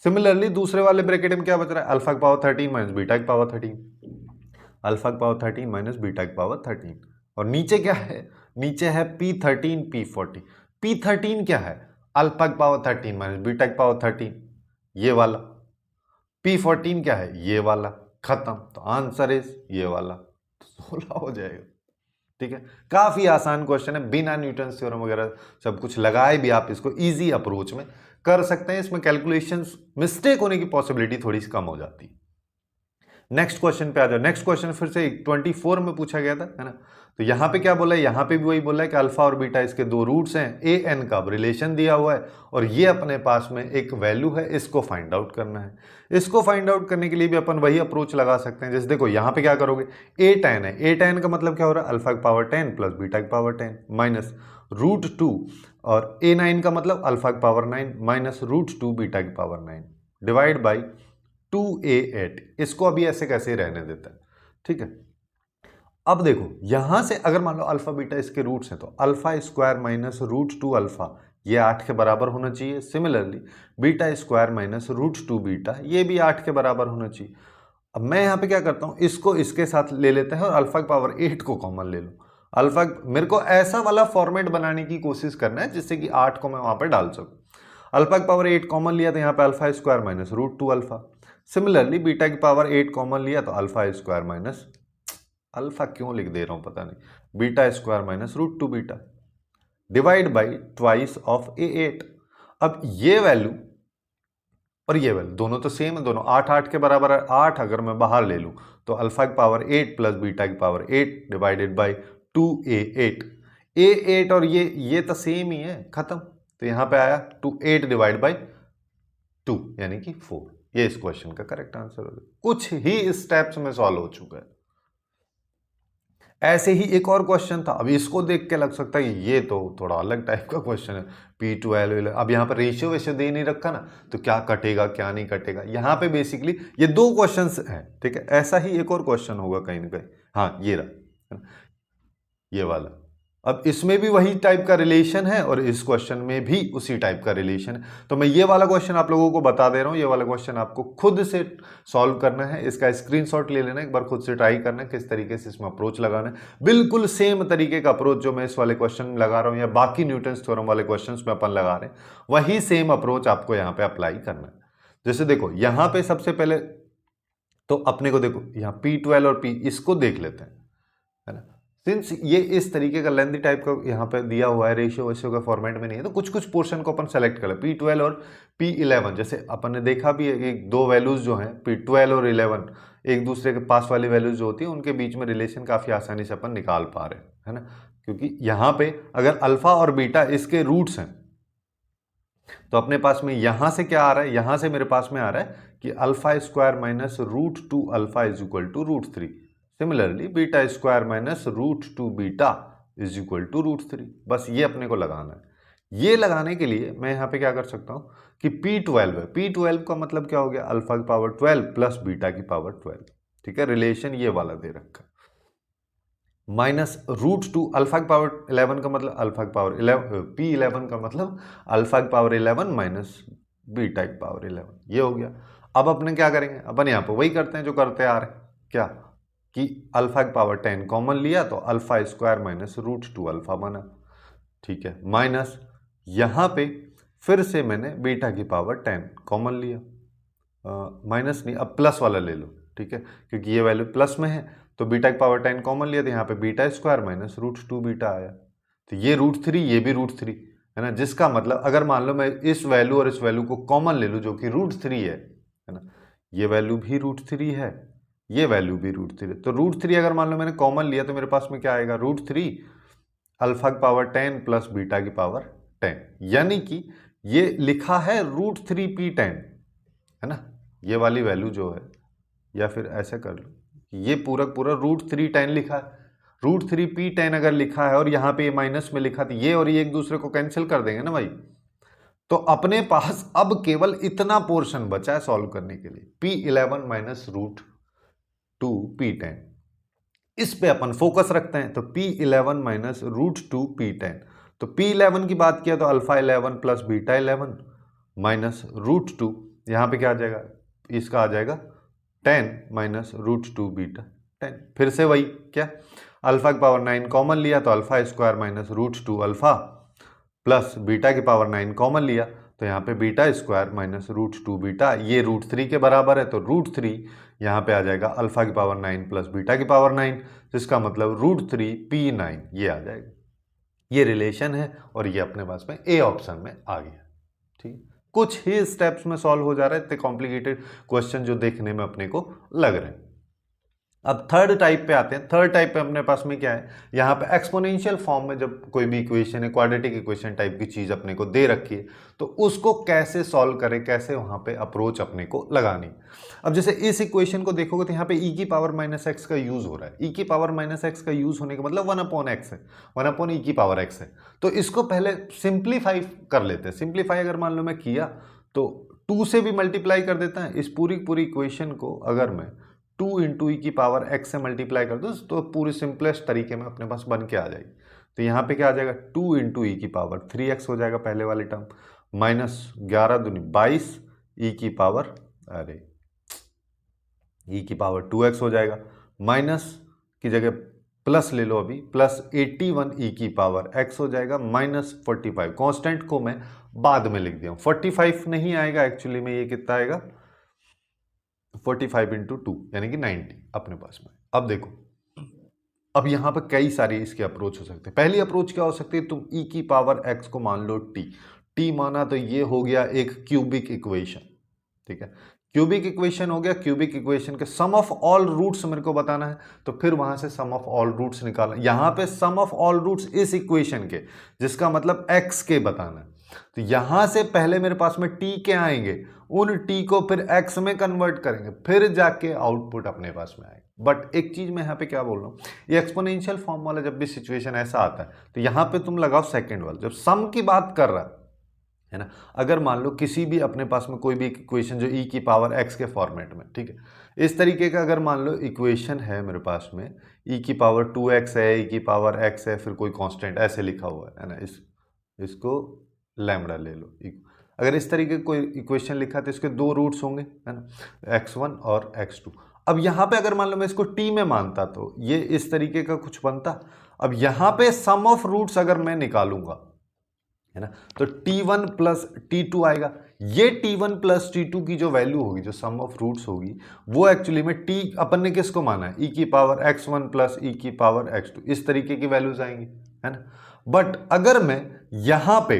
सिमिलरली दूसरे वाले ब्रैकेट में क्या बच रहा है, अल्फा की पावर 13 माइनस बीटा की पावर 13, अल्फा की पावर 13 माइनस बीटा की पावर 13, और नीचे क्या है, नीचे है P13 P14। P13 क्या है, अल्फा की पावर 13 माइनस बीटा की पावर 13, ये वाला। P14 क्या है, ये वाला। खत्म, तो आंसर इज ये वाला, 16 हो जाएगा। ठीक है, काफी आसान क्वेश्चन है, बिना न्यूटन थ्योरम वगैरह सब कुछ लगाए भी आप इसको इजी अप्रोच में कर सकते हैं। इसमें कैलकुलेशंस मिस्टेक होने की पॉसिबिलिटी थोड़ी सी कम हो जाती है। नेक्स्ट क्वेश्चन पे आ जाओ। नेक्स्ट क्वेश्चन फिर से 24 में पूछा गया था, है ना। तो यहां पे क्या बोला है, यहां पे भी वही बोला है कि अल्फा और बीटा इसके दो रूट्स हैं, ए एन का रिलेशन दिया हुआ है और ये अपने पास में एक वैल्यू है, इसको फाइंड आउट करना है। इसको फाइंड आउट करने के लिए भी अपन वही अप्रोच लगा सकते हैं। जैसे देखो यहां पे क्या करोगे, ए टेन है, ए टेन का मतलब क्या हो रहा है, अल्फा की पावर 10 प्लस बीटा की पावर 10 माइनस √2, और ए 9 का मतलब अल्फा की पावर 9 माइनस √2 बीटा की पावर 9 डिवाइड बाई 2a8। इसको अभी ऐसे कैसे रहने देता है, ठीक है। अब देखो यहां से अगर मान लो अल्फा बीटा इसके रूट्स हैं, तो अल्फा स्क्वायर माइनस √2 अल्फा ये 8 के बराबर होना चाहिए। Similarly beta square minus √2 beta ये भी 8 के बराबर होना चाहिए। अब मैं यहां पे क्या करता हूं, इसको इसके साथ ले लेते हैं और अल्फा की पावर 8 को कॉमन ले लो। अल्फा मेरे को ऐसा वाला फॉर्मेट बनाने की कोशिश करना है जिससे कि 8 को मैं वहां पे डाल सकूं। अल्फा की पावर 8 कॉमन लिया तो यहाँ पे alpha square minus √2 alpha. Similarly beta की पावर 8 कॉमन लिया तो अल्फा स्क्वायर माइनस अल्फा क्यों लिख दे रहा हूं पता नहीं, beta square minus √2 beta divide by twice of ए8। अब ये वैल्यू और ये वैल्यू दोनों तो सेम है, दोनों 8 8 के बराबर है। 8 अगर मैं बाहर ले लूं तो अल्फा की पावर 8 प्लस बीटा की power 8 divided by 2a8। a8 और ये तो सेम ही है, खत्म। तो यहां पे आया 8 डिवाइड बाई 2 यानी कि 4। ये इस क्वेश्चन का करेक्ट आंसर होगा। कुछ ही स्टेप्स में सॉल्व हो चुका है। ऐसे ही एक और क्वेश्चन था, अब इसको देख के लग सकता है कि ये तो थोड़ा अलग टाइप का क्वेश्चन है, P12। अब यहाँ पर रेशियो वेशियो दे नहीं रखा ना, तो क्या कटेगा क्या नहीं कटेगा। यहाँ पे बेसिकली ये दो क्वेश्चंस हैं, ठीक है। ऐसा ही एक और क्वेश्चन होगा कहीं ना कहीं, हाँ ये रहा, ये वाला। अब इसमें भी वही टाइप का रिलेशन है और इस क्वेश्चन में भी उसी टाइप का रिलेशन है। तो मैं ये वाला क्वेश्चन आप लोगों को बता दे रहा हूं, ये वाला क्वेश्चन आपको खुद से सॉल्व करना है। इसका स्क्रीनशॉट ले लेना, एक बार खुद से ट्राई करना है किस तरीके से इसमें अप्रोच लगाना है। बिल्कुल सेम तरीके का अप्रोच जो मैं इस वाले क्वेश्चन में लगा रहा हूं या बाकी न्यूटन्स थ्योरम वाले क्वेश्चन में अपन लगा रहे हैं, वही सेम अप्रोच आपको यहाँ पे अप्लाई करना है। जैसे देखो यहाँ पे सबसे पहले तो अपने को देखो यहाँ P12 और P इसको देख लेते हैं, है ना। सिंस ये इस तरीके का लेंथी टाइप का यहाँ पे दिया हुआ है, रेशियो वेशियो का फॉर्मेट में नहीं है, तो कुछ कुछ पोर्शन को अपन सेलेक्ट कर ले। P12 और P11 जैसे अपन ने देखा भी है कि दो वैल्यूज जो हैं P12 और 11 एक दूसरे के पास वाली वैल्यूज जो होती है उनके बीच में रिलेशन काफी आसानी से अपन निकाल पा रहे हैं, है ना। क्योंकि यहाँ पे अगर अल्फा और बीटा इसके रूट्स हैं तो अपने पास में यहां से क्या आ रहा है, यहां से मेरे पास में आ रहा है कि alpha square minus √2 alpha is equal to √3। Similarly beta square minus √2 beta is equal to √3। बस ये अपने को लगाना है। ये लगाने के लिए मैं यहां पे क्या कर सकता हूं कि P12 है, P12 का मतलब क्या हो गया, अल्फा की पावर 12 प्लस बीटा की पावर 12, ठीक है। रिलेशन ये वाला दे रखा है। माइनस √2 अल्फा की पावर 11 का मतलब अल्फा की पावर 11 P11 का मतलब अल्फा की पावर 11 माइनस बीटा की पावर 11, ये हो गया। अब अपने क्या करेंगे, अपन यहाँ पे वही करते हैं जो करते आ रहे हैं, क्या कि अल्फा की पावर 10 कॉमन लिया तो अल्फा स्क्वायर माइनस √2 अल्फा बना, ठीक है, माइनस यहाँ पे फिर से मैंने बीटा की पावर 10 कॉमन लिया, माइनस नहीं अब प्लस वाला ले लो, ठीक है, क्योंकि ये वैल्यू प्लस में है तो बीटा की पावर 10 कॉमन लिया तो यहाँ पे बीटा स्क्वायर माइनस √2 बीटा आया, तो ये √3 ये भी √3 है ना, जिसका मतलब अगर मान लो मैं इस वैल्यू और इस वैल्यू को कॉमन ले लूँ जो कि √3 है ना, ये वैल्यू भी √3 है, ये वैल्यू भी √3 है, तो √3 अगर मान लो मैंने कॉमन लिया तो मेरे पास में क्या आएगा, √3 अल्फा की पावर 10 प्लस बीटा की पावर 10, यानी कि ये लिखा है √3P10 है ना, ये वाली वैल्यू जो है, या फिर ऐसे कर लो, ये पूरा पूरा √310 लिखा है, √3P10 अगर लिखा है और यहाँ पे ये माइनस में लिखा तो ये और ये एक दूसरे को कैंसिल कर देंगे ना भाई, तो अपने पास अब केवल इतना पोर्शन बचा है सॉल्व करने के लिए, P11 माइनस √2P10, इस पे अपन फोकस रखते हैं, तो P11 माइनस √2P10, तो P11 की बात किया तो अल्फा 11 प्लस बीटा 11 माइनस √2, यहाँ पे क्या आ जाएगा, इसका आ जाएगा 10 माइनस √2 बीटा 10, फिर से वही क्या, अल्फा की पावर 9 कॉमन लिया तो alpha square minus √2 alpha plus beta की पावर 9 कॉमन लिया तो यहाँ पे बीटा स्क्वायर माइनस √2 बीटा, ये √3 के बराबर है तो √3 यहाँ पे आ जाएगा अल्फा की पावर 9 प्लस बीटा की पावर 9, जिसका मतलब √3P9 ये आ जाएगा, ये रिलेशन है और ये अपने पास में ए ऑप्शन में आ गया, ठीक, कुछ ही स्टेप्स में सॉल्व हो जा रहा है, इतने कॉम्प्लिकेटेड क्वेश्चन जो देखने में अपने को लग रहे हैं। अब थर्ड टाइप पे आते हैं, थर्ड टाइप पे अपने पास में क्या है, यहाँ पे एक्सपोनेंशियल फॉर्म में जब कोई भी इक्वेशन है, क्वाड्रेटिक इक्वेशन टाइप की चीज अपने को दे रखी है तो उसको कैसे सॉल्व करें, कैसे वहां पे अप्रोच अपने को लगानी। अब जैसे इस इक्वेशन को देखोगे तो यहाँ पे e की पावर माइनस एक्स का यूज हो रहा है, e की पावर माइनस एक्स का यूज होने का मतलब 1/x है, 1/e की पावर x है, तो इसको पहले सिंप्लीफाई कर लेते हैं। सिंप्लीफाई अगर मान लो मैं किया तो 2 से भी मल्टीप्लाई कर देता है, इस पूरी पूरी इक्वेशन को अगर मैं 2 इंटू ई की पावर x से मल्टीप्लाई कर दो तो पूरी सिंपलेस्ट तरीके में अपने पास बन के आ जाएगी, तो यहाँ पे क्या आ जाएगा 2 इंटू ई की पावर 3x हो जाएगा पहले वाले टर्म, माइनस 11 दूनी 22 ई की पावर, अरे ई की पावर 2x हो जाएगा, माइनस की जगह प्लस ले लो अभी, प्लस 81 ई की पावर x हो जाएगा, माइनस 45, कांस्टेंट को मैं बाद में लिख दिया हूँ, 45 नहीं आएगा एक्चुअली में, ये कितना आएगा 45 इंटू 2 यानी कि 90 अपने पास में। अब देखो, अब यहां पर कई सारी इसके अप्रोच हो सकते हैं। पहली अप्रोच क्या हो सकती है, तुम e की पावर x को मान लो t माना तो ये हो गया एक क्यूबिक इक्वेशन, ठीक है, क्यूबिक इक्वेशन हो गया, क्यूबिक इक्वेशन के सम ऑफ ऑल रूट्स मेरे को बताना है तो फिर वहां से सम ऑफ ऑल रूट्स निकालना, यहां पे सम ऑफ ऑल रूट्स इस इक्वेशन के जिसका मतलब x के बताना है, तो यहां से पहले मेरे पास में t के आएंगे, उन t को फिर x में कन्वर्ट करेंगे, फिर जाके आउटपुट अपने पास में आएगा। बट एक चीज मैं यहाँ पे क्या बोल रहा हूँ, ये एक्सपोनेंशियल फॉर्म वाला जब भी सिचुएशन ऐसा आता है तो यहाँ पे तुम लगाओ सेकंड वाला, जब सम की बात कर रहा है ना, अगर मान लो किसी भी अपने पास में कोई भी इक्वेशन जो e की पावर x के फॉर्मेट में, ठीक है, इस तरीके का अगर मान लो इक्वेशन है मेरे पास में e की पावर 2x है, e की पावर x है, फिर कोई कांस्टेंट ऐसे लिखा हुआ है ना, इसको लैम्बडा ले लो, अगर इस तरीके कोई इक्वेशन लिखा तो इसके दो रूट्स होंगे है ना, x1 और x2। अब यहाँ पे अगर मान लो मैं इसको t में मानता तो ये इस तरीके का कुछ बनता। अब यहाँ पे सम ऑफ रूट्स अगर मैं निकालूंगा है ना, तो t1 प्लस t2 आएगा, ये t1 प्लस t2 की जो वैल्यू होगी, जो सम ऑफ रूट्स होगी, वो एक्चुअली में t अपन ने किसको माना है, e की पावर x1 प्लस e की पावर x2, इस तरीके की वैल्यूज आएंगी है ना। बट अगर मैं यहां पे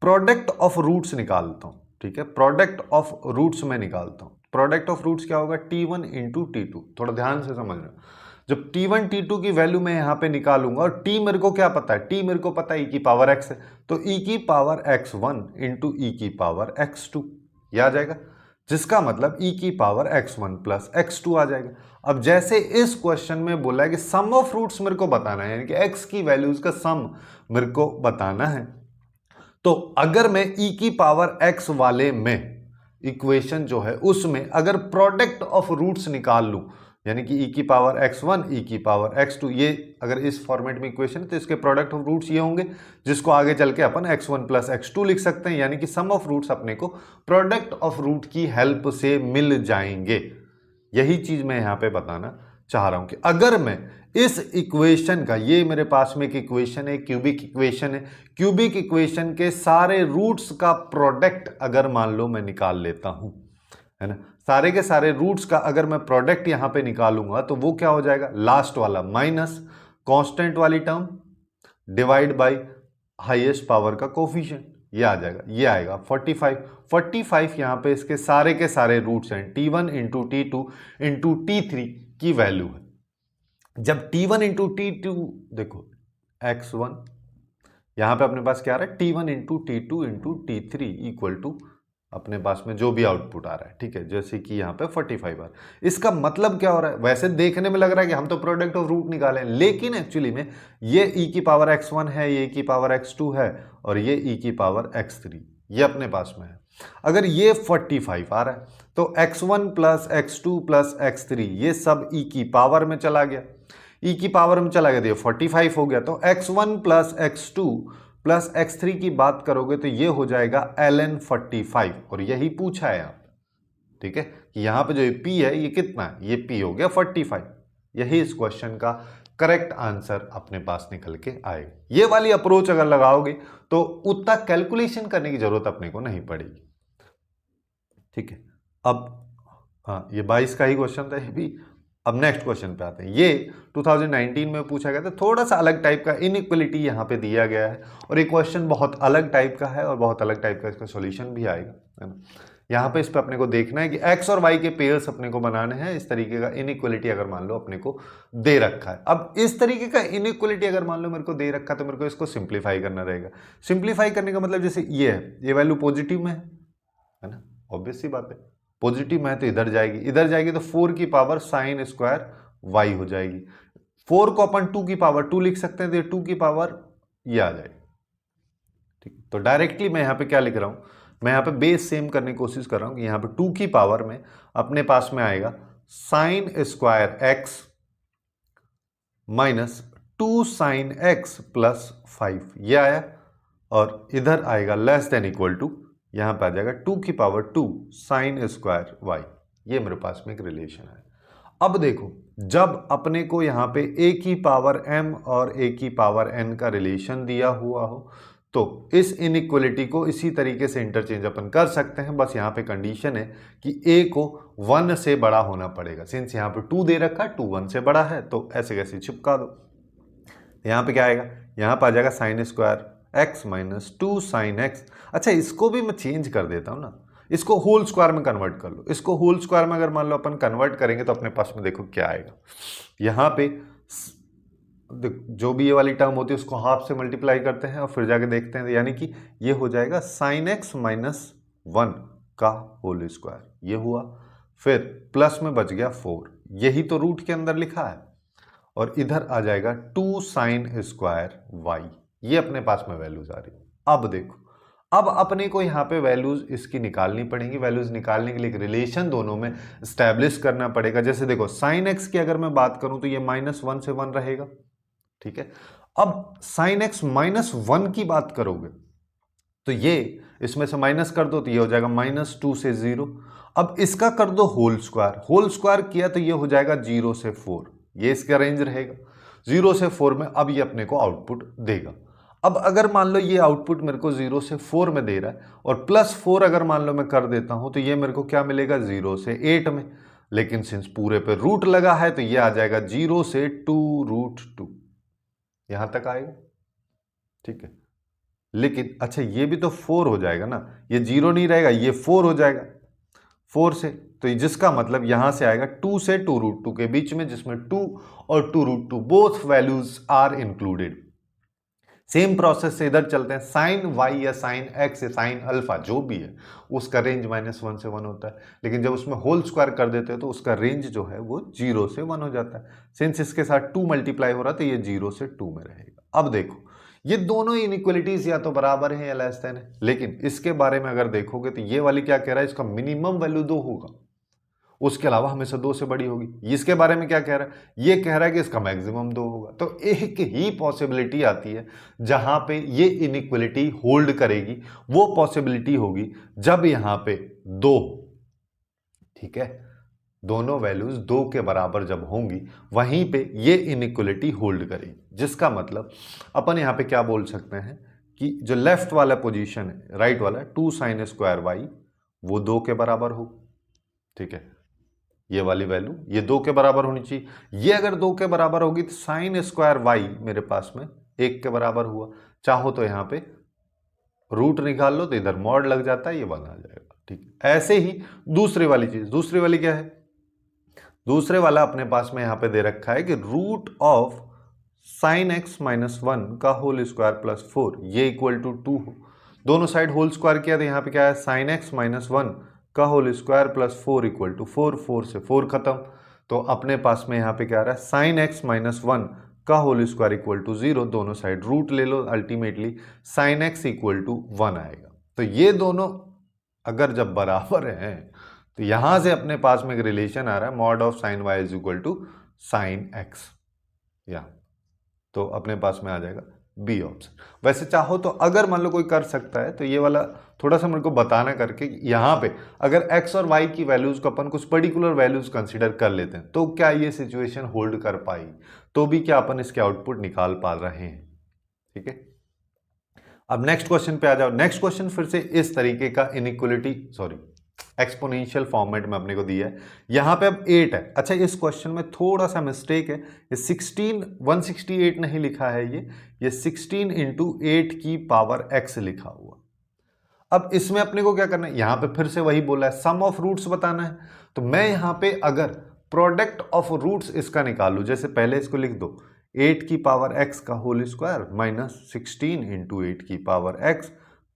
प्रोडक्ट ऑफ रूट्स निकालता हूं, ठीक है, प्रोडक्ट ऑफ रूट्स में निकालता हूं, प्रोडक्ट ऑफ रूट्स क्या होगा, t1 इंटू t2, थोड़ा ध्यान से समझना, जब t1 t2 की वैल्यू मैं यहां पे निकालूंगा और t मेरे को क्या पता है, t मेरे को पता है e की पावर x है, तो e की पावर x1 इंटू e की पावर x2 ये आ जाएगा, जिसका मतलब e की पावर x1 प्लस x2 आ जाएगा। अब जैसे इस क्वेश्चन में बोला है कि सम ऑफ रूट्स मेरे को बताना है, यानी कि x की वैल्यूज का सम मेरे को बताना है, तो अगर मैं e की पावर x वाले में इक्वेशन जो है उसमें अगर प्रोडक्ट ऑफ रूट्स निकाल लूं यानी कि e की पावर x1 e की पावर x2, ये अगर इस फॉर्मेट में इक्वेशन है तो इसके प्रोडक्ट ऑफ रूट्स ये होंगे, जिसको आगे चल के अपन x1 प्लस x2 लिख सकते हैं, यानी कि सम ऑफ रूट्स अपने को प्रोडक्ट ऑफ रूट की हेल्प से मिल जाएंगे। यही चीज मैं यहां पे बताना चाह रहा हूं कि अगर मैं इस इक्वेशन का, ये मेरे पास में एक इक्वेशन है, क्यूबिक इक्वेशन है, क्यूबिक इक्वेशन के सारे रूट्स का प्रोडक्ट अगर मान लो मैं निकाल लेता हूं, है ना, सारे के सारे रूट्स का अगर मैं प्रोडक्ट यहां पे निकालूंगा तो वो क्या हो जाएगा, लास्ट वाला माइनस कांस्टेंट वाली term divide by highest power का कोफिशिएंट, ये आ जाएगा, ये आएगा 45 यहां पे इसके सारे के सारे रूट्स हैं, t1 into t2 into t3 की वैल्यू है। जब t1 इंटू t2, देखो x1 यहां पे अपने पास क्या आ रहा है, t1 into t2 into t3 equal to अपने पास में जो भी आउटपुट आ रहा है, ठीक है, जैसे कि यहाँ पे 45 बार। इसका मतलब क्या हो रहा है, वैसे देखने में लग रहा है कि हम तो प्रोडक्ट ऑफ रूट निकाले, लेकिन एक्चुअली में ये e की पावर x1 है, ये e की पावर x2 है और ये e की पावर x3 ये अपने पास में है। अगर ये 45 आ रहा है तो x1 plus x2 plus x3 ये सब e की पावर में चला गया, e की पावर में चला गया तो ये 45 हो गया। तो x1 plus x2 plus x3 की बात करोगे तो ये हो जाएगा ln 45 और यही पूछा है आप, ठीक है, कि यहां पे जो p है ये कितना है, ये p हो गया 45। यही इस क्वेश्चन का करेक्ट आंसर अपने पास निकल के आएगा। ये वाली अप्रोच अगर लगाओगे तो उतना कैलकुलेशन करने की जरूरत अपने को नहीं पड़ेगी, ठीक है। अब हाँ, ये 22 का ही क्वेश्चन था ये भी। अब नेक्स्ट क्वेश्चन पे आते हैं, ये 2019 में पूछा गया था, थोड़ा सा अलग टाइप का इनइक्वलिटी यहाँ पे दिया गया है और ये क्वेश्चन बहुत अलग टाइप का है और बहुत अलग टाइप का इसका सॉल्यूशन भी आएगा, है ना। यहाँ पे इस पे अपने को देखना है कि x और y के पेयर्स अपने को बनाने हैं, इस तरीके का इनइक्वलिटी अगर मान लो अपने को दे रखा है। अब इस तरीके का इनइक्वलिटी अगर मान लो मेरे को दे रखा है तो मेरे को इसको सिंप्लीफाई करना रहेगा। सिंप्लीफाई करने का मतलब जैसे ये है, ये वैल्यू पॉजिटिव में है ना, ऑब्वियस सी बात है, पॉजिटिव में है तो इधर जाएगी, इधर जाएगी तो 4 की पावर साइन स्क्वायर y हो जाएगी। 4 को अपन 2 की पावर 2 लिख सकते हैं तो ये 2 की पावर ये आ जाएगी, ठीक। तो डायरेक्टली मैं यहाँ पे क्या लिख रहा हूँ, मैं यहाँ पे बेस सेम करने की कोशिश कर रहा हूँ कि यहाँ पे 2 की पावर में अपने पास में आएगा sine square x minus 2 sine x plus 5 ये आया, और इधर आएगा लेस देन इक्वल टू, यहां पे आ जाएगा 2 की पावर 2 साइन स्क्वायर y, ये मेरे पास में एक रिलेशन है। अब देखो, जब अपने को यहां पे a की पावर m और a की पावर n का रिलेशन दिया हुआ हो तो इस इनइक्वलिटी को इसी तरीके से इंटरचेंज अपन कर सकते हैं। बस यहाँ पे कंडीशन है कि a को 1 से बड़ा होना पड़ेगा, सिंस यहाँ पे 2 दे रखा है, 2 1 से बड़ा है तो ऐसे कैसे चिपका दो। यहाँ पे क्या आएगा, यहाँ पे आ जाएगा sine square x minus 2 sine x। अच्छा, इसको भी मैं चेंज कर देता हूँ ना, इसको होल स्क्वायर में कन्वर्ट कर लो। इसको होल स्क्वायर में अगर मान लो अपन कन्वर्ट करेंगे तो अपने पास में देखो क्या आएगा, यहाँ पे जो भी ये वाली टर्म होती है उसको हाफ से मल्टीप्लाई करते हैं और फिर जाके देखते हैं, यानी कि ये हो जाएगा साइन x माइनस 1 का होल स्क्वायर, ये हुआ, फिर प्लस में बच गया 4, यही तो रूट के अंदर लिखा है, और इधर आ जाएगा 2 साइन स्क्वायर y, ये अपने पास में वैल्यूज आ रही। अब देखो, अब अपने को यहाँ पे वैल्यूज इसकी निकालनी पड़ेंगी। वैल्यूज निकालने के लिए एक रिलेशन दोनों में स्टैब्लिश करना पड़ेगा। जैसे देखो, साइन x की अगर मैं बात करूं तो ये -1 से 1 रहेगा, ठीक है। अब साइन x -1 की बात करोगे तो ये इसमें से माइनस कर दो तो ये हो जाएगा -2 से 0। अब इसका कर दो होल स्क्वायर, होल स्क्वायर किया तो ये हो जाएगा 0 से 4, ये इसका रेंज रहेगा 0 से 4 में। अब ये अपने को आउटपुट देगा। अब अगर मान लो ये आउटपुट मेरे को 0 से 4 में दे रहा है और +4 अगर मान लो मैं कर देता हूं तो ये मेरे को क्या मिलेगा, 0 से 8 में। लेकिन सिंस पूरे पे रूट लगा है तो ये आ जाएगा 0 से 2√2, यहां तक आएगा, ठीक है। लेकिन अच्छा, ये भी तो 4 हो जाएगा ना, ये 0 नहीं रहेगा, ये 4 हो जाएगा 4 से, तो जिसका मतलब यहां से आएगा 2 से 2√2 के बीच में, जिसमें 2 और 2√2 both values are included. Same process से इधर चलते हैं, साइन y या साइन x या साइन अल्फा जो भी है उसका रेंज -1 से 1 होता है, लेकिन जब उसमें होल स्क्वायर कर देते हैं तो उसका रेंज जो है वो 0 से 1 हो जाता है। सिंस इसके साथ 2 मल्टीप्लाई हो रहा है तो ये 0 से 2 में रहेगा। अब देखो, ये दोनों इनइक्वलिटीज या तो बराबर है या लेस देन है, लेकिन इसके बारे में अगर देखोगे तो ये वाली क्या कह रहा है, इसका मिनिमम वैल्यू 2 होगा, उसके अलावा हमेशा 2 से बड़ी होगी। इसके बारे में क्या कह रहा है, ये कह रहा है कि इसका मैक्सिमम 2 होगा। तो एक ही पॉसिबिलिटी आती है जहां पे ये इनइक्वलिटी होल्ड करेगी, वो पॉसिबिलिटी होगी जब यहां पे 2, ठीक है, दोनों वैल्यूज 2 के बराबर जब होंगी वहीं पे ये इनइक्वलिटी होल्ड करेगी। जिसका मतलब अपन यहां पे क्या बोल सकते हैं कि जो लेफ्ट वाला पोजीशन है, राइट वाला 2 sin स्क्वायर वाई, वो 2 के बराबर हो, ठीक है, ये वाली वैल्यू ये 2 के बराबर होनी चाहिए। ये अगर 2 के बराबर होगी तो साइन स्क्वायर वाई मेरे पास में 1 के बराबर हुआ। चाहो तो यहां पे रूट निकाल लो तो इधर मॉड लग जाता है, ये 1 आ जाएगा, ठीक। ऐसे ही दूसरी वाली चीज, दूसरी वाली क्या है, दूसरे वाला अपने पास में यहां पे दे रखा है कि root of sine X minus 1 का होल स्क्वायर प्लस 4 ये इक्वल टू 2 हो। दोनों साइड होल स्क्वायर किया तो यहां पे क्या है, साइन एक्स माइनस 1 का whole square plus 4 equal to 4, 4 से 4 खत्म। तो अपने पास में यहां पे क्या आ रहा है, साइन एक्स माइनस 1 का होल स्क्वायर इक्वल टू 0, दोनों साइड रूट ले लो, ultimately sine x equal to 1 आएगा। तो ये दोनों अगर जब बराबर हैं तो यहां से अपने पास में एक रिलेशन आ रहा है, mod of sine Y is equal to sine X, या तो अपने पास में आ जाएगा बी ऑप्शन। वैसे चाहो तो अगर मान लो कोई कर सकता है तो ये वाला थोड़ा सा मेरे को बताना करके, यहां पे अगर x और y की वैल्यूज को अपन कुछ पर्टिकुलर वैल्यूज कंसीडर कर लेते हैं तो क्या ये सिचुएशन होल्ड कर पाई, तो भी क्या अपन इसके आउटपुट निकाल पा रहे हैं, ठीक है। अब नेक्स्ट क्वेश्चन पे आ जाओ। नेक्स्ट क्वेश्चन फिर से इस तरीके का इनइक्वलिटी, सॉरी, एक्सपोनेंशियल फॉर्मेट में अपने को दिया है। यहां पे अब 8 है। अच्छा, इस क्वेश्चन में थोड़ा सा मिस्टेक है, ये 168 नहीं लिखा है, ये 16 इंटू 8 की पावर x लिखा हुआ। अब इसमें अपने को क्या करना है, यहां पे फिर से वही बोला है, सम ऑफ रूट्स बताना है। तो मैं यहां पे अगर प्रोडक्ट ऑफ रूट्स इसका निकालू, जैसे पहले इसको लिख दो 8 की पावर x का होल स्क्वायर माइनस 16 इंटू 8 की पावर x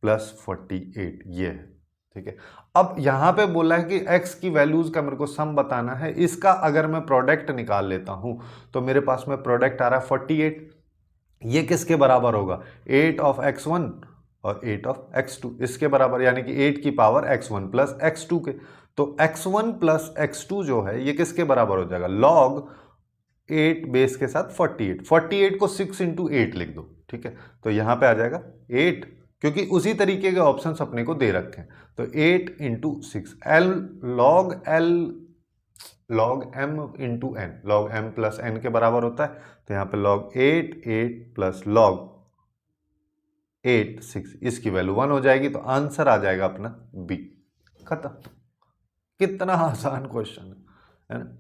प्लस 48, ये है, ठीक है। अब यहां पे बोला है कि x की वैल्यूज का मेरे को सम बताना है। इसका अगर मैं प्रोडक्ट निकाल लेता हूं तो मेरे पास में प्रोडक्ट आ रहा है 48। ये किसके बराबर होगा, 8 ऑफ x1 और 8 ऑफ x2, इसके बराबर, यानी कि 8 की पावर x1 प्लस x2 के। तो x1 प्लस x2 जो है ये किसके बराबर हो जाएगा, log 8 बेस के साथ 48। 48 को 6 इंटू 8 लिख दो, ठीक है। तो यहां पे आ जाएगा 8, क्योंकि उसी तरीके के ऑप्शंस अपने को दे रखे हैं। तो 8 into 6, L log m into N, log m plus n के बराबर होता है। तो यहां पे लॉग 8 प्लस लॉग 8 6, इसकी वैल्यू 1 हो जाएगी। तो आंसर आ जाएगा अपना बी, खत्म। कितना आसान क्वेश्चन है ना।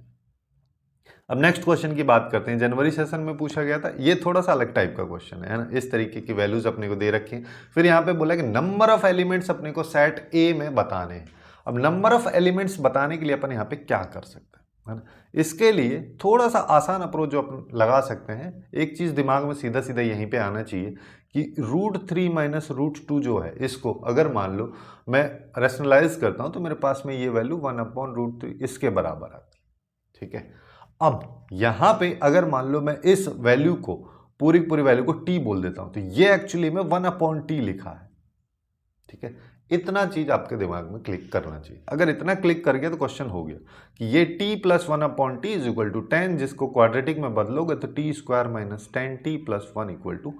अब नेक्स्ट क्वेश्चन की बात करते हैं। जनवरी सेशन में पूछा गया था, ये थोड़ा सा अलग टाइप का क्वेश्चन है ना। इस तरीके की वैल्यूज अपने को दे रखी हैं। फिर यहाँ पे बोला कि नंबर ऑफ एलिमेंट्स अपने को सेट ए में बताने हैं। अब नंबर ऑफ एलिमेंट्स बताने के लिए अपन यहाँ पे क्या कर सकते हैं, है ना। इसके लिए थोड़ा सा आसान अप्रोच जो अपन लगा सकते हैं, एक चीज दिमाग में सीधा सीधा यहीं पे आना चाहिए कि √3 माइनस √2 जो है, इसको अगर मान लो मैं रेशनलाइज करता हूं तो मेरे पास में ये वैल्यू 1/√3 इसके बराबर आती है, ठीक है। अब यहां पे अगर मान लो मैं इस वैल्यू को, पूरी पूरी वैल्यू को t बोल देता हूं, तो ये एक्चुअली में 1/t लिखा है, ठीक है। इतना चीज आपके दिमाग में क्लिक करना चाहिए। अगर इतना क्लिक कर गया तो क्वेश्चन हो गया कि ये t plus 1/t is equal to 10, जिसको क्वाड्रेटिक में बदलोगे तो t square minus 10t plus 1 equal to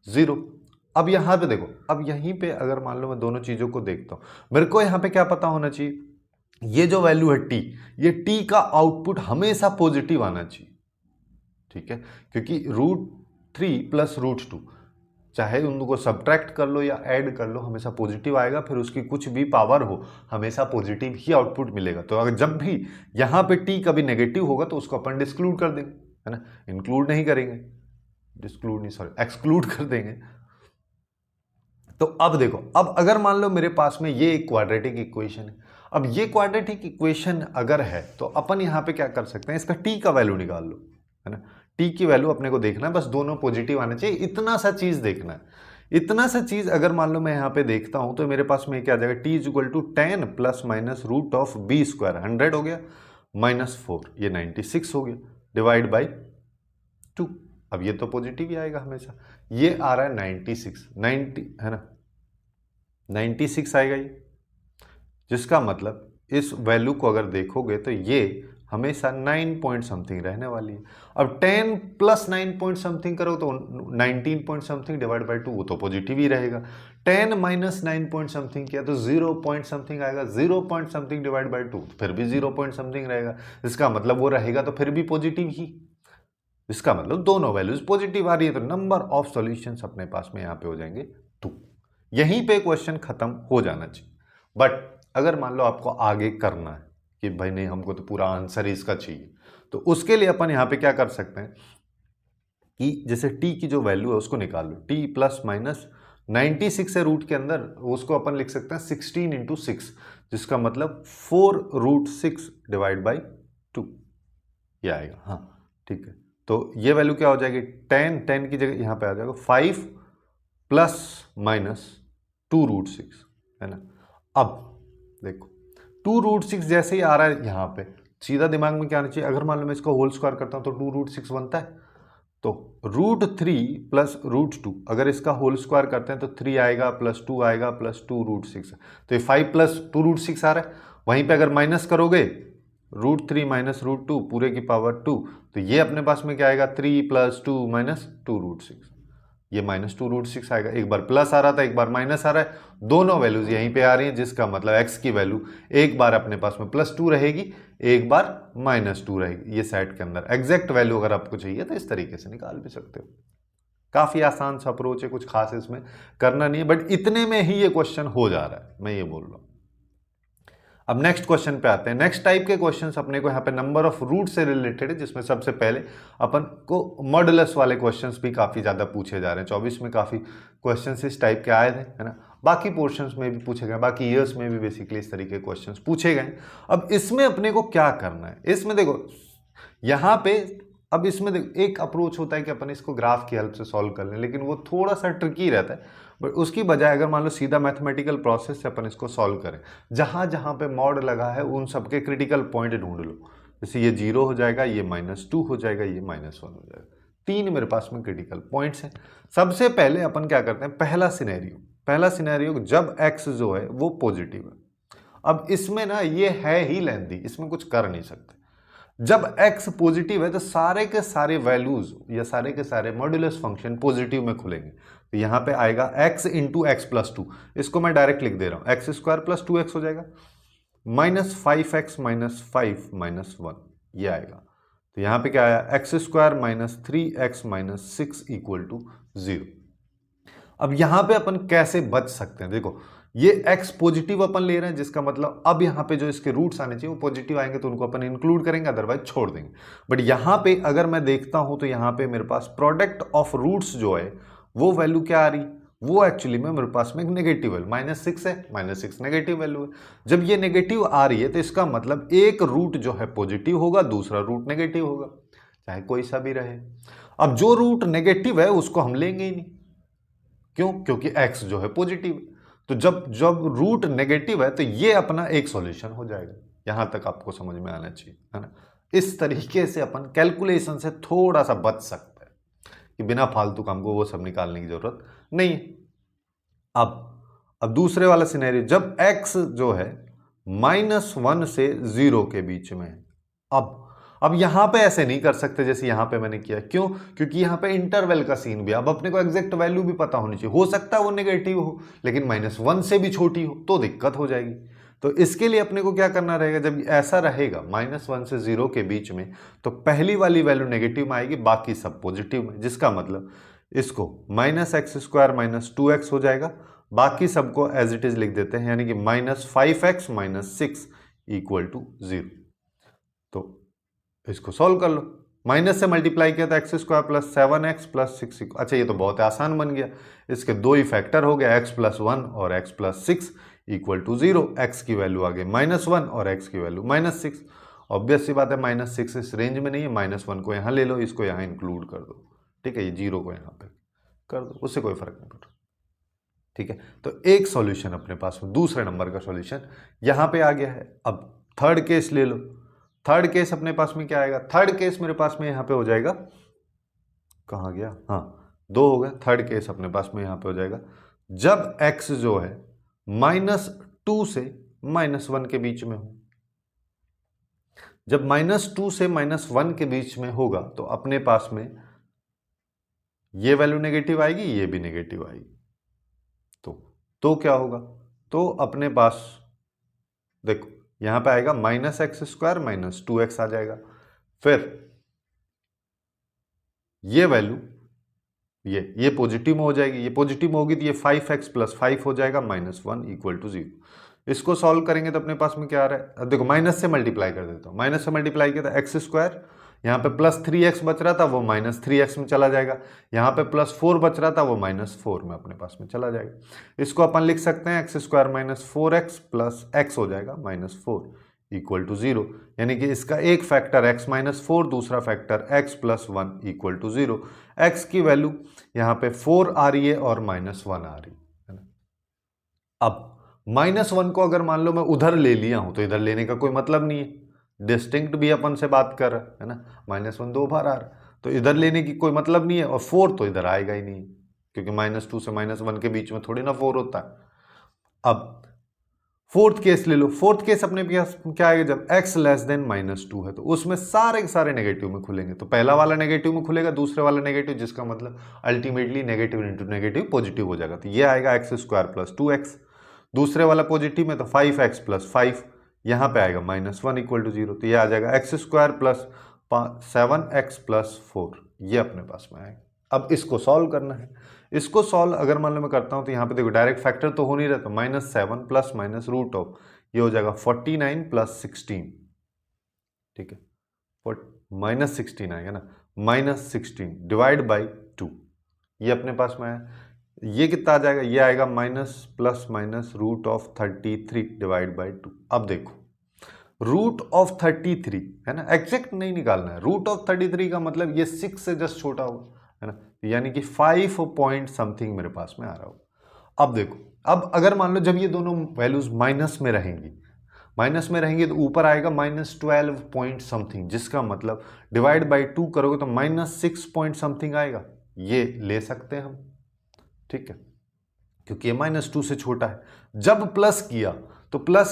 0। अब यहां पे देखो, अब यहीं पे अगर मान लो मैं दोनों चीजों को देखता हूं, मेरे को यहां पे क्या पता होना चाहिए, ये जो वैल्यू है t, ये t का आउटपुट हमेशा पॉजिटिव आना चाहिए, ठीक है। क्योंकि √3 प्लस √2, चाहे उनको सब्ट्रैक्ट कर लो या ऐड कर लो, हमेशा पॉजिटिव आएगा। फिर उसकी कुछ भी पावर हो, हमेशा पॉजिटिव ही आउटपुट मिलेगा। तो अगर जब भी यहां पे t कभी नेगेटिव होगा तो उसको अपन डिस्क्लूड कर देंगे, है ना। इंक्लूड नहीं करेंगे, डिस्क्लूड नहीं, सॉरी, एक्सक्लूड कर देंगे। तो अब देखो, अब अगर मान लो मेरे पास में ये एक क्वाड्रेटिक इक्वेशन है। अब ये क्वाड्रेटिक इक्वेशन अगर है तो अपन यहां पे क्या कर सकते हैं, इसका t का वैल्यू निकाल लो, है ना। t की वैल्यू अपने को देखना है, बस दोनों पॉजिटिव आने चाहिए, इतना सा चीज देखना है। इतना सा चीज अगर मान लो मैं यहां पे देखता हूं तो मेरे पास में क्या आ जाएगा, t is equal to 10 plus minus root of b square, 100 हो गया, माइनस 4, ये 96 हो गया, डिवाइड बाई 2। अब ये तो पॉजिटिव ही आएगा हमेशा। ये आ रहा है 96, 90 है ना, 96 आएगा ये, जिसका मतलब इस वैल्यू को अगर देखोगे तो ये हमेशा 9 पॉइंट समथिंग रहने वाली है। अब 10 प्लस 9 पॉइंट समथिंग करो तो 19 पॉइंट समथिंग डिवाइड बाई 2, वो तो पॉजिटिव ही रहेगा। 10 माइनस 9 पॉइंट समथिंग किया तो 0 पॉइंट समथिंग आएगा, 0 पॉइंट समथिंग डिवाइड बाई 2 फिर भी 0 पॉइंट समथिंग रहेगा। इसका मतलब वो रहेगा तो फिर भी पॉजिटिव ही। इसका मतलब दोनों वैल्यूज पॉजिटिव आ रही है, तो नंबर ऑफ सॉल्यूशंस अपने पास में यहाँ पे हो जाएंगे 2। यहीं पे क्वेश्चन खत्म हो जाना चाहिए। बट अगर मान लो आपको आगे करना है कि भाई नहीं हमको तो पूरा आंसर ही इसका चाहिए, तो उसके लिए अपन यहाँ पे क्या कर सकते हैं कि जैसे t की जो वैल्यू है उसको निकाल लो, t प्लस माइनस 96 है रूट के अंदर, उसको अपन लिख सकते हैं 16 इंटू 6, जिसका मतलब 4 रूट 6 डिवाइड बाई 2 ये आएगा। हाँ ठीक है, तो ये वैल्यू क्या हो जाएगी 10 की जगह यहाँ पे आ जाएगा 5 प्लस माइनस 2 रूट 6 है ना। अब देखो 2 रूट 6 जैसे ही आ रहा है यहाँ पे, सीधा दिमाग में क्या आना चाहिए, अगर मान लो मैं इसको होल स्क्वायर करता हूँ तो 2 रूट 6 बनता है, तो रूट 3 प्लस रूट 2 अगर इसका होल स्क्वायर करते हैं तो 3 आएगा प्लस 2 आएगा प्लस 2 रूट 6, तो ये 5 प्लस 2 रूट 6 आ रहा है। वहीं पे अगर माइनस करोगे रूट 3 माइनस रूट 2 पूरे की पावर 2, तो ये अपने पास में क्या आएगा 3 प्लस 2 माइनस 2 रूट 6, ये माइनस 2 रूट 6 आएगा। एक बार प्लस आ रहा था एक बार माइनस आ रहा है, दोनों वैल्यूज यहीं पे आ रही हैं, जिसका मतलब x की वैल्यू एक बार अपने पास में प्लस 2 रहेगी, एक बार माइनस 2 रहेगी। ये सेट के अंदर एग्जैक्ट वैल्यू अगर आपको चाहिए तो इस तरीके से निकाल भी सकते हो। काफी आसान सा अप्रोच है, कुछ खास इसमें करना नहीं है, बट इतने में ही ये क्वेश्चन हो जा रहा है, मैं ये बोल रहा हूं। अब नेक्स्ट क्वेश्चन पे आते हैं। नेक्स्ट टाइप के क्वेश्चंस अपने को यहाँ पे नंबर ऑफ रूट से रिलेटेड है, जिसमें सबसे पहले अपन को मॉडुलस वाले क्वेश्चंस भी काफी ज्यादा पूछे जा रहे हैं। 24 में काफी क्वेश्चंस इस टाइप के आए थे, है ना। बाकी पोर्शंस में भी पूछे गए, बाकी ईयर्स में भी बेसिकली इस तरीके के क्वेश्चंस पूछे गए। अब इसमें अपने को क्या करना है, इसमें देखो यहाँ पे, अब इसमें देखो एक अप्रोच होता है कि अपन इसको ग्राफ की हेल्प से सॉल्व कर लें, लेकिन वो थोड़ा सा ट्रिकी रहता है। बट उसकी बजाय अगर मान लो सीधा मैथमेटिकल प्रोसेस से अपन इसको सॉल्व करें, जहां जहां पे मॉड लगा है उन सबके क्रिटिकल पॉइंट ढूंढ लो। जैसे ये 0 हो जाएगा, ये -2 हो जाएगा, ये -1 हो जाएगा, 3 मेरे पास में क्रिटिकल पॉइंट्स हैं। सबसे पहले अपन क्या करते हैं, पहला सिनेरियो जब x जो है वो पॉजिटिव है। अब इसमें ना ये है ही लेंथी, इसमें कुछ कर नहीं सकते। जब x पॉजिटिव है तो सारे के सारे वैल्यूज या सारे के सारे मॉड्यूलस फंक्शन पॉजिटिव में खुलेंगे। तो यहां पे आएगा x इंटू एक्स प्लस 2, इसको मैं डायरेक्ट लिख दे रहा हूं, एक्स स्क्वायर प्लस 2x हो जाएगा, -5x माइनस 5 माइनस 1 ये आएगा। तो यहां पे क्या आया, X square minus 3x minus 6 equal to 0। अब यहां पे अपन कैसे बच सकते हैं, देखो ये x पॉजिटिव अपन ले रहे हैं, जिसका मतलब अब यहाँ पे जो इसके रूट्स आने चाहिए वो पॉजिटिव आएंगे, तो उनको अपन इंक्लूड करेंगे, अदरवाइज छोड़ देंगे। बट यहाँ पे अगर मैं देखता हूं तो यहाँ पे मेरे पास प्रोडक्ट ऑफ रूट्स जो है वो वैल्यू क्या आ रही, वो एक्चुअली में मेरे पास में एक नेगेटिव वैल्यू -6 है, -6 नेगेटिव वैल्यू है। जब ये नेगेटिव आ रही है तो इसका मतलब एक रूट जो है पॉजिटिव होगा, दूसरा रूट नेगेटिव होगा, चाहे कोई सा भी रहे। अब जो रूट नेगेटिव है उसको हम लेंगे ही नहीं, क्यों, क्योंकि x जो है पॉजिटिव है। तो जब रूट नेगेटिव है तो ये अपना एक सॉल्यूशन हो जाएगा। यहां तक आपको समझ में आना चाहिए, है ना। इस तरीके से अपन कैलकुलेशन से थोड़ा सा बच सकते हैं कि बिना फालतू काम को वो सब निकालने की जरूरत नहीं है। अब दूसरे वाला सिनेरियो, जब x जो है -1 से 0 के बीच में है। अब यहां पे ऐसे नहीं कर सकते जैसे यहां पे मैंने किया, क्यों, क्योंकि यहां पे इंटरवल का सीन भी, अब अपने को एग्जैक्ट वैल्यू भी पता होनी चाहिए। हो सकता है वो नेगेटिव हो लेकिन -1 से भी छोटी हो, तो दिक्कत हो जाएगी। तो इसके लिए अपने को क्या करना रहेगा, जब ऐसा रहेगा -1 से 0 के बीच में, तो पहली वाली वैल्यू नेगेटिव में आएगी, बाकी सब पॉजिटिव में, जिसका मतलब इसको -x² माइनस 2x हो जाएगा, बाकी सबको एज इट इज लिख देते हैं, यानी कि -5x माइनस 6 इक्वल टू 0। तो इसको सॉल्व कर लो, माइनस से मल्टीप्लाई किया तो x² प्लस 7x प्लस 6, अच्छा ये तो बहुत आसान बन गया। इसके दो ही फैक्टर हो गया, x प्लस 1 और x plus 6 equal to 0। x की वैल्यू आ गई -1 और x की वैल्यू -6। ऑब्वियस सी बात है -6 इस रेंज में नहीं है, -1 को यहाँ ले लो, इसको यहाँ इंक्लूड कर दो, ठीक है, ये 0 को यहाँ पे कर दो, उससे कोई फर्क नहीं पड़ता, ठीक है। तो एक सॉल्यूशन अपने पास में, दूसरे नंबर का सॉल्यूशन यहाँ पे आ गया है। अब थर्ड केस ले लो, थर्ड केस अपने पास में क्या आएगा, थर्ड केस मेरे पास में यहाँ पे हो जाएगा, कहाँ गया, हाँ 2 हो गया। थर्ड केस अपने पास में यहाँ पे हो जाएगा जब x जो है -2 से -1 के बीच में हो, जब -2 से -1 के बीच में होगा तो अपने पास में ये वैल्यू नेगेटिव आएगी, ये भी नेगेटिव आएगी। तो क्या होगा, तो अपने पास देखो यहां पे आएगा -x² -2x आ जाएगा। फिर ये वैल्यू ये पॉजिटिव में हो जाएगी, ये पॉजिटिव में होगी तो ये 5x + 5 हो जाएगा -1 = 0। इसको सॉल्व करेंगे तो अपने पास में क्या आ रहा है, अब देखो माइनस से मल्टीप्लाई कर देता हूँ, माइनस से मल्टीप्लाई किया था x², यहाँ पे +3x बच रहा था वो -3x में चला जाएगा, यहाँ पे +4 बच रहा था वो -4 में अपने पास में चला जाएगा। इसको अपन लिख सकते हैं x² - 4x + x हो जाएगा -4 = 0, यानी कि इसका एक फैक्टर x - 4, दूसरा फैक्टर x + 1 = 0। x की वैल्यू यहाँ पे 4 आ रही है और -1 आ रही है ना। अब -1 को अगर मान लो मैं उधर ले लिया हूं तो इधर लेने का कोई मतलब नहीं है, डिस्टिंक्ट भी अपन से बात कर रहा है ना, -1 2 बार आ रहा है तो इधर लेने की कोई मतलब नहीं है, और 4 तो इधर आएगा ही नहीं क्योंकि -2 से -1 के बीच में थोड़ी ना 4 होता है। अब फोर्थ केस ले लो, फोर्थ केस अपने पास क्या आएगा, जब x < -2 है तो उसमें सारे के सारे नेगेटिव में खुलेंगे, तो पहला वाला नेगेटिव में खुलेगा, दूसरे वाला नेगेटिव, जिसका मतलब ultimately negative into negative positive हो जाएगा, तो ये आएगा x² + 2x। दूसरे वाला पॉजिटिव में तो 5x + 5, यहाँ पे आएगा -1 = 0, तो ये आ जाएगा x² + 7x + 4, ये अपने पास में आएगा। अब इसको सॉल्व करना है, इसको सॉल्व अगर मान लो मैं करता हूं तो यहाँ पे देखो डायरेक्ट फैक्टर तो हो नहीं रहा, तो -7 + -√, ये हो जाएगा 49 + 16, ठीक है, -16 आएगा ना, -16 डिवाइड बाई 2, ये अपने पास में है। ये कितना आ जाएगा, ये आएगा -√33 डिवाइड बाई 2। अब देखो √33 है ना, एग्जैक्ट नहीं निकालना है, √33 का मतलब ये 6 से जस्ट छोटा होगा है ना, यानी कि 5 पॉइंट समथिंग मेरे पास में आ रहा होगा। अब देखो, अब अगर मान लो जब ये दोनों वैल्यूज माइनस में रहेंगी तो ऊपर आएगा -12 पॉइंट समथिंग, जिसका मतलब डिवाइड बाई 2 करोगे तो -6 पॉइंट समथिंग आएगा, ये ले सकते हैं हम, ठीक है, क्योंकि ये -2 से छोटा है। जब प्लस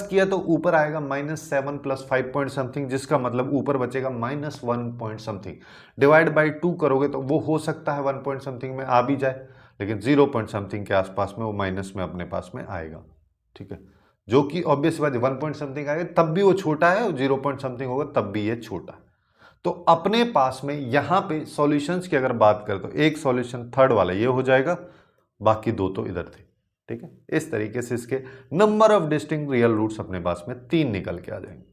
किया तो ऊपर आएगा -7 + 5 पॉइंट समथिंग, जिसका मतलब ऊपर बचेगा -1 पॉइंट समथिंग। डिवाइड बाई 2 करोगे तो वो हो सकता है 1 पॉइंट समथिंग में आ भी जाए, लेकिन 0 पॉइंट समथिंग के आसपास में वो माइनस में अपने पास में आएगा, ठीक है, जो कि ऑब्वियस बात 1 पॉइंट समथिंग आएगा तब भी वो छोटा है, और 0 पॉइंट समथिंग होगा तब भी ये छोटा है। तो अपने पास में यहां पे सॉल्यूशंस की अगर बात करें तो एक सॉल्यूशन थर्ड वाला ये हो जाएगा, बाकी दो तो इधर थे, ठीक है। इस तरीके से इसके number of distinct real roots अपने पास में 3 निकल के आ जाएंगे।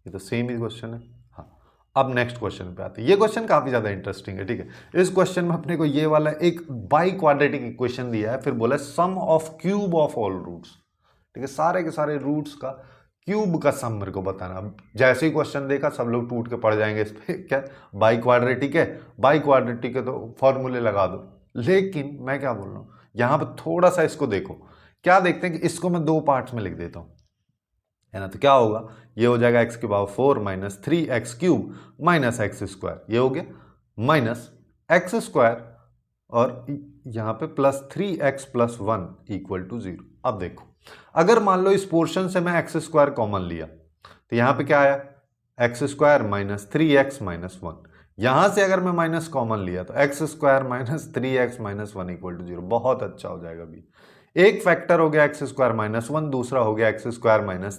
ये तो सेम ही क्वेश्चन है। हाँ, अब नेक्स्ट क्वेश्चन पे आते हैं। ये क्वेश्चन काफी ज्यादा इंटरेस्टिंग है, ठीक है। इस क्वेश्चन में अपने को ये वाला एक बाई क्वाड्रेटिक इक्वेशन दिया है, फिर बोला sum of cube of all roots, ठीक है, सारे के सारे रूट्स का क्यूब का सम मेरे को बताना। अब जैसे ही क्वेश्चन देखा सब लोग टूट के पड़ जाएंगे इस पे, क्या बाई क्वाड्रेटिक है तो फॉर्मूले लगा दो, लेकिन मैं क्या बोल रहा हूँ, यहां पर थोड़ा सा इसको देखो। क्या देखते हैं कि इसको मैं 2 पार्ट्स में लिख देता हूं, है ना, तो क्या होगा, ये हो जाएगा x⁴ - 3x³ - x², ये हो गया -x² और यहां पे +3x + 1 = 0। अब देखो, अगर मान लो इस पोर्शन से मैं x² कॉमन लिया तो यहां पे क्या आया, x² - 3x - 1, यहां से अगर मैं माइनस कॉमन लिया तो x² - 3x - 1 = 0, बहुत अच्छा हो जाएगा भी। एक फैक्टर हो गया x² - 1, दूसरा हो गया x² -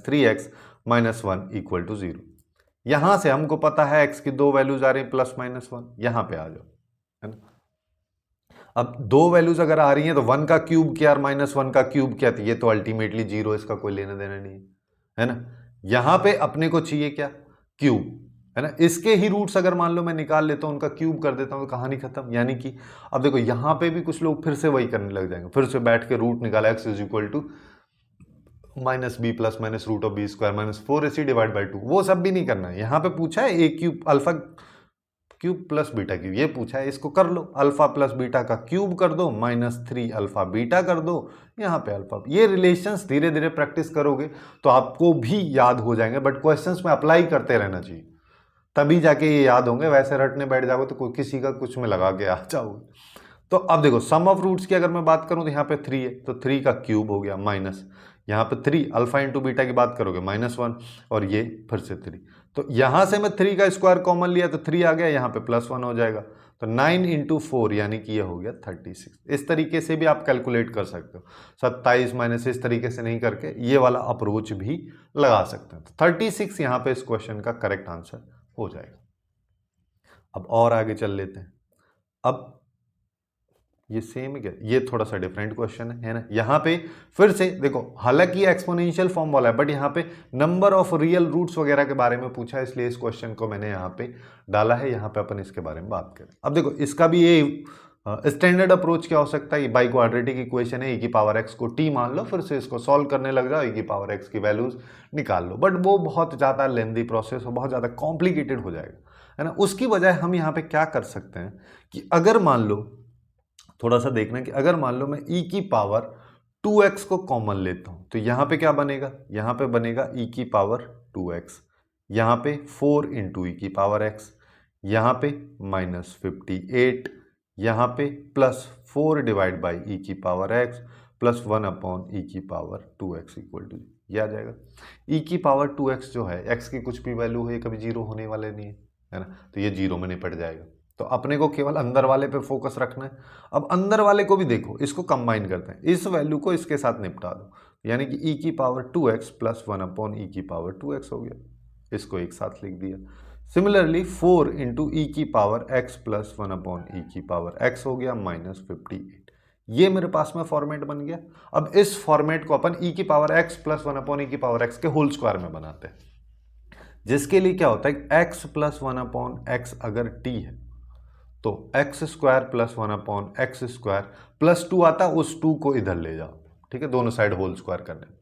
3x - 1 = 0। यहां से हमको पता है x की 2 वैल्यूज आ रही +-1, यहां पे आ जाओ, है ना। अब 2 वैल्यूज अगर आ रही हैं तो 1 का क्यूब क्या और -1 का क्यूब क्या, तो ये तो अल्टीमेटली 0, इसका कोई लेना देना नहीं है ना। यहां पे अपने को चाहिए क्या, क्यूब, है ना। इसके ही रूट्स अगर मान लो मैं निकाल लेता हूं, उनका क्यूब कर देता हूं, तो कहानी खत्म। यानी कि अब देखो यहां पे भी कुछ लोग फिर से वही करने लग जाएंगे, फिर से बैठ के रूट निकाला x = -b + -√b² - 4ac divide by 2, वो सब भी नहीं करना है। यहां पे पूछा है a³ alpha cube plus beta cube, ये पूछा है, इसको कर लो, अल्फा प्लस बीटा का क्यूब कर दो, -3 अल्फा बीटा कर दो, यहाँ पे अल्फा। ये रिलेशंस धीरे धीरे प्रैक्टिस करोगे तो आपको भी याद हो जाएंगे, बट क्वेश्चंस में अप्लाई करते रहना चाहिए, तभी जाके ये याद होंगे। वैसे रटने बैठ जाओगे तो कोई किसी का कुछ में लगा के आ जाओगे। तो अब देखो सम ऑफ रूट्स की अगर मैं बात करूं तो यहाँ पे 3 है, तो 3 का क्यूब हो गया माइनस, यहाँ पे 3 अल्फा इंटू बीटा की बात करोगे -1 और ये फिर से 3। तो यहाँ से मैं 3 का स्क्वायर कॉमन लिया तो 3 आ गया, यहाँ पे +1 हो जाएगा। तो 9 इंटू 4 यानी कि ये हो गया 36। इस तरीके से भी आप कैलकुलेट कर सकते हो, 27 माइनस इस तरीके से नहीं करके ये वाला अप्रोच भी लगा सकते हैं। तो 36 यहाँ पे इस क्वेश्चन का करेक्ट आंसर हो जाएगा। अब और आगे चल लेते हैं। अब ये सेम है क्या, ये थोड़ा सा डिफरेंट क्वेश्चन है ना। यहाँ पे फिर से देखो, हालांकि एक्सपोनेंशियल फॉर्म वाला है बट यहाँ पे नंबर ऑफ रियल रूट्स वगैरह के बारे में पूछा है, इसलिए इस क्वेश्चन को मैंने यहाँ पे डाला है। यहाँ पे अपन इसके बारे में बात करें। अब देखो इसका भी ये स्टैंडर्ड अप्रोच क्या हो सकता है, बाई क्वाड्रेटिक इक्वेशन है, e की पावर x को t मान लो, फिर से इसको सॉल्व करने लग जाओ, e की पावर x की वैल्यूज निकाल लो। बट वो बहुत ज़्यादा लेंदी प्रोसेस और बहुत ज़्यादा कॉम्प्लिकेटेड हो जाएगा, है ना। उसकी बजाय हम यहाँ पे क्या कर सकते हैं कि अगर मान लो, थोड़ा सा देखना कि अगर मान लो मैं e की पावर 2x को कॉमन लेता हूं तो यहां पे क्या बनेगा, यहां पे बनेगा e की पावर 2x, यहां पे 4 इंटू ई की पावर x, यहां पे -58, यहां पे +4 डिवाइड बाई ई की power x plus 1 upon E की पावर 2x इक्वल टू, ये आ जाएगा। e की पावर 2x जो है, x की कुछ भी वैल्यू है, कभी जीरो होने वाले नहीं है ना, तो ये जीरो में निपट जाएगा। तो अपने को केवल अंदर वाले पे फोकस रखना है। अब अंदर वाले को भी देखो, इसको कंबाइन करते हैं, इस वैल्यू को इसके साथ निपटा दो, यानी कि e की power 2x plus 1 upon E की पावर 2x हो गया, इसको एक साथ लिख दिया। सिमिलरली 4 इंटू ई की power x plus 1 upon E की पावर x हो गया -58। ये मेरे पास में फॉर्मेट बन गया। अब इस फॉर्मेट को अपन e की power x plus 1 upon E की पावर x के होल स्क्वायर में बनाते हैं, जिसके लिए क्या होता है, x प्लस 1 अपॉन x अगर t है तो x square plus 1 upon x square plus 2 आता, उस 2 को इधर ले जाओ, ठीक है, दोनों साइड होल स्क्वायर करने में।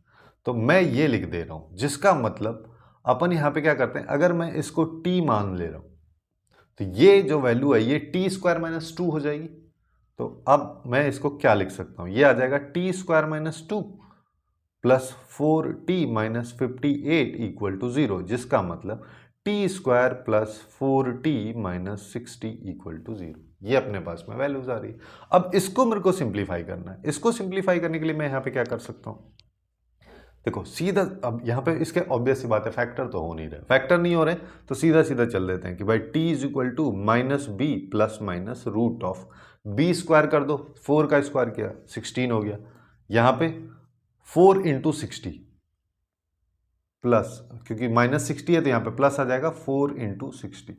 तो मैं ये लिख दे रहा हूं, जिसका मतलब अपन यहां पे क्या करते हैं, अगर मैं इसको t मान ले रहा हूं तो ये जो वैल्यू है ये टी स्क्वायर माइनस 2 हो जाएगी। तो अब मैं इसको क्या लिख सकता हूं, ये आ जाएगा T square minus 2 plus 4t minus 58 equal to 0, जिसका मतलब T square plus 4t minus 60 equal to 0। ये अपने पास में वैल्यूज आ रही है। अब इसको मेरे को सिंप्लीफाई करना है। इसको सिंप्लीफाई करने के लिए मैं यहाँ पे क्या कर सकता हूँ, देखो सीधा, अब यहाँ पे इसके ऑब्वियस सी बात है, फैक्टर तो हो नहीं रहे, फैक्टर नहीं हो रहे तो सीधा सीधा चल देते हैं कि भाई t is equal to minus B plus minus root of B square कर दो, 4 का स्क्वायर किया 16 हो गया, यहाँ पे 4 इंटू 60 प्लस, क्योंकि -60 है तो यहाँ पे प्लस आ जाएगा 4 इंटू 60,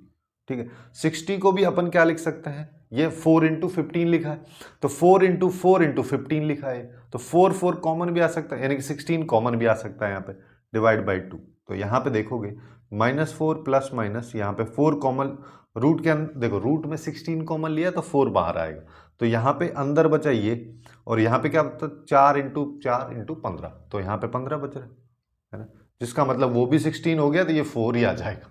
ठीक है। 60 को भी अपन क्या लिख सकते हैं, ये 4 इंटू 15 लिखा है तो 4 इंटू 4 इंटू 15 लिखा है, तो 4 4 कॉमन भी आ सकता है, यानी कि 16 कॉमन भी आ सकता है यहाँ पे, डिवाइड बाई 2। तो यहाँ पे देखोगे -4 प्लस माइनस, यहाँ पे 4 कॉमन, रूट के अंदर देखो, रूट में 16 कॉमन लिया तो 4 बाहर आएगा, तो यहाँ पे अंदर बचा ये, और यहाँ पे क्या बचा 4 इंटू 15, तो यहाँ पे 15 बच रहा है ना, जिसका मतलब वो भी 16 हो गया तो ये 4 ही आ जाएगा,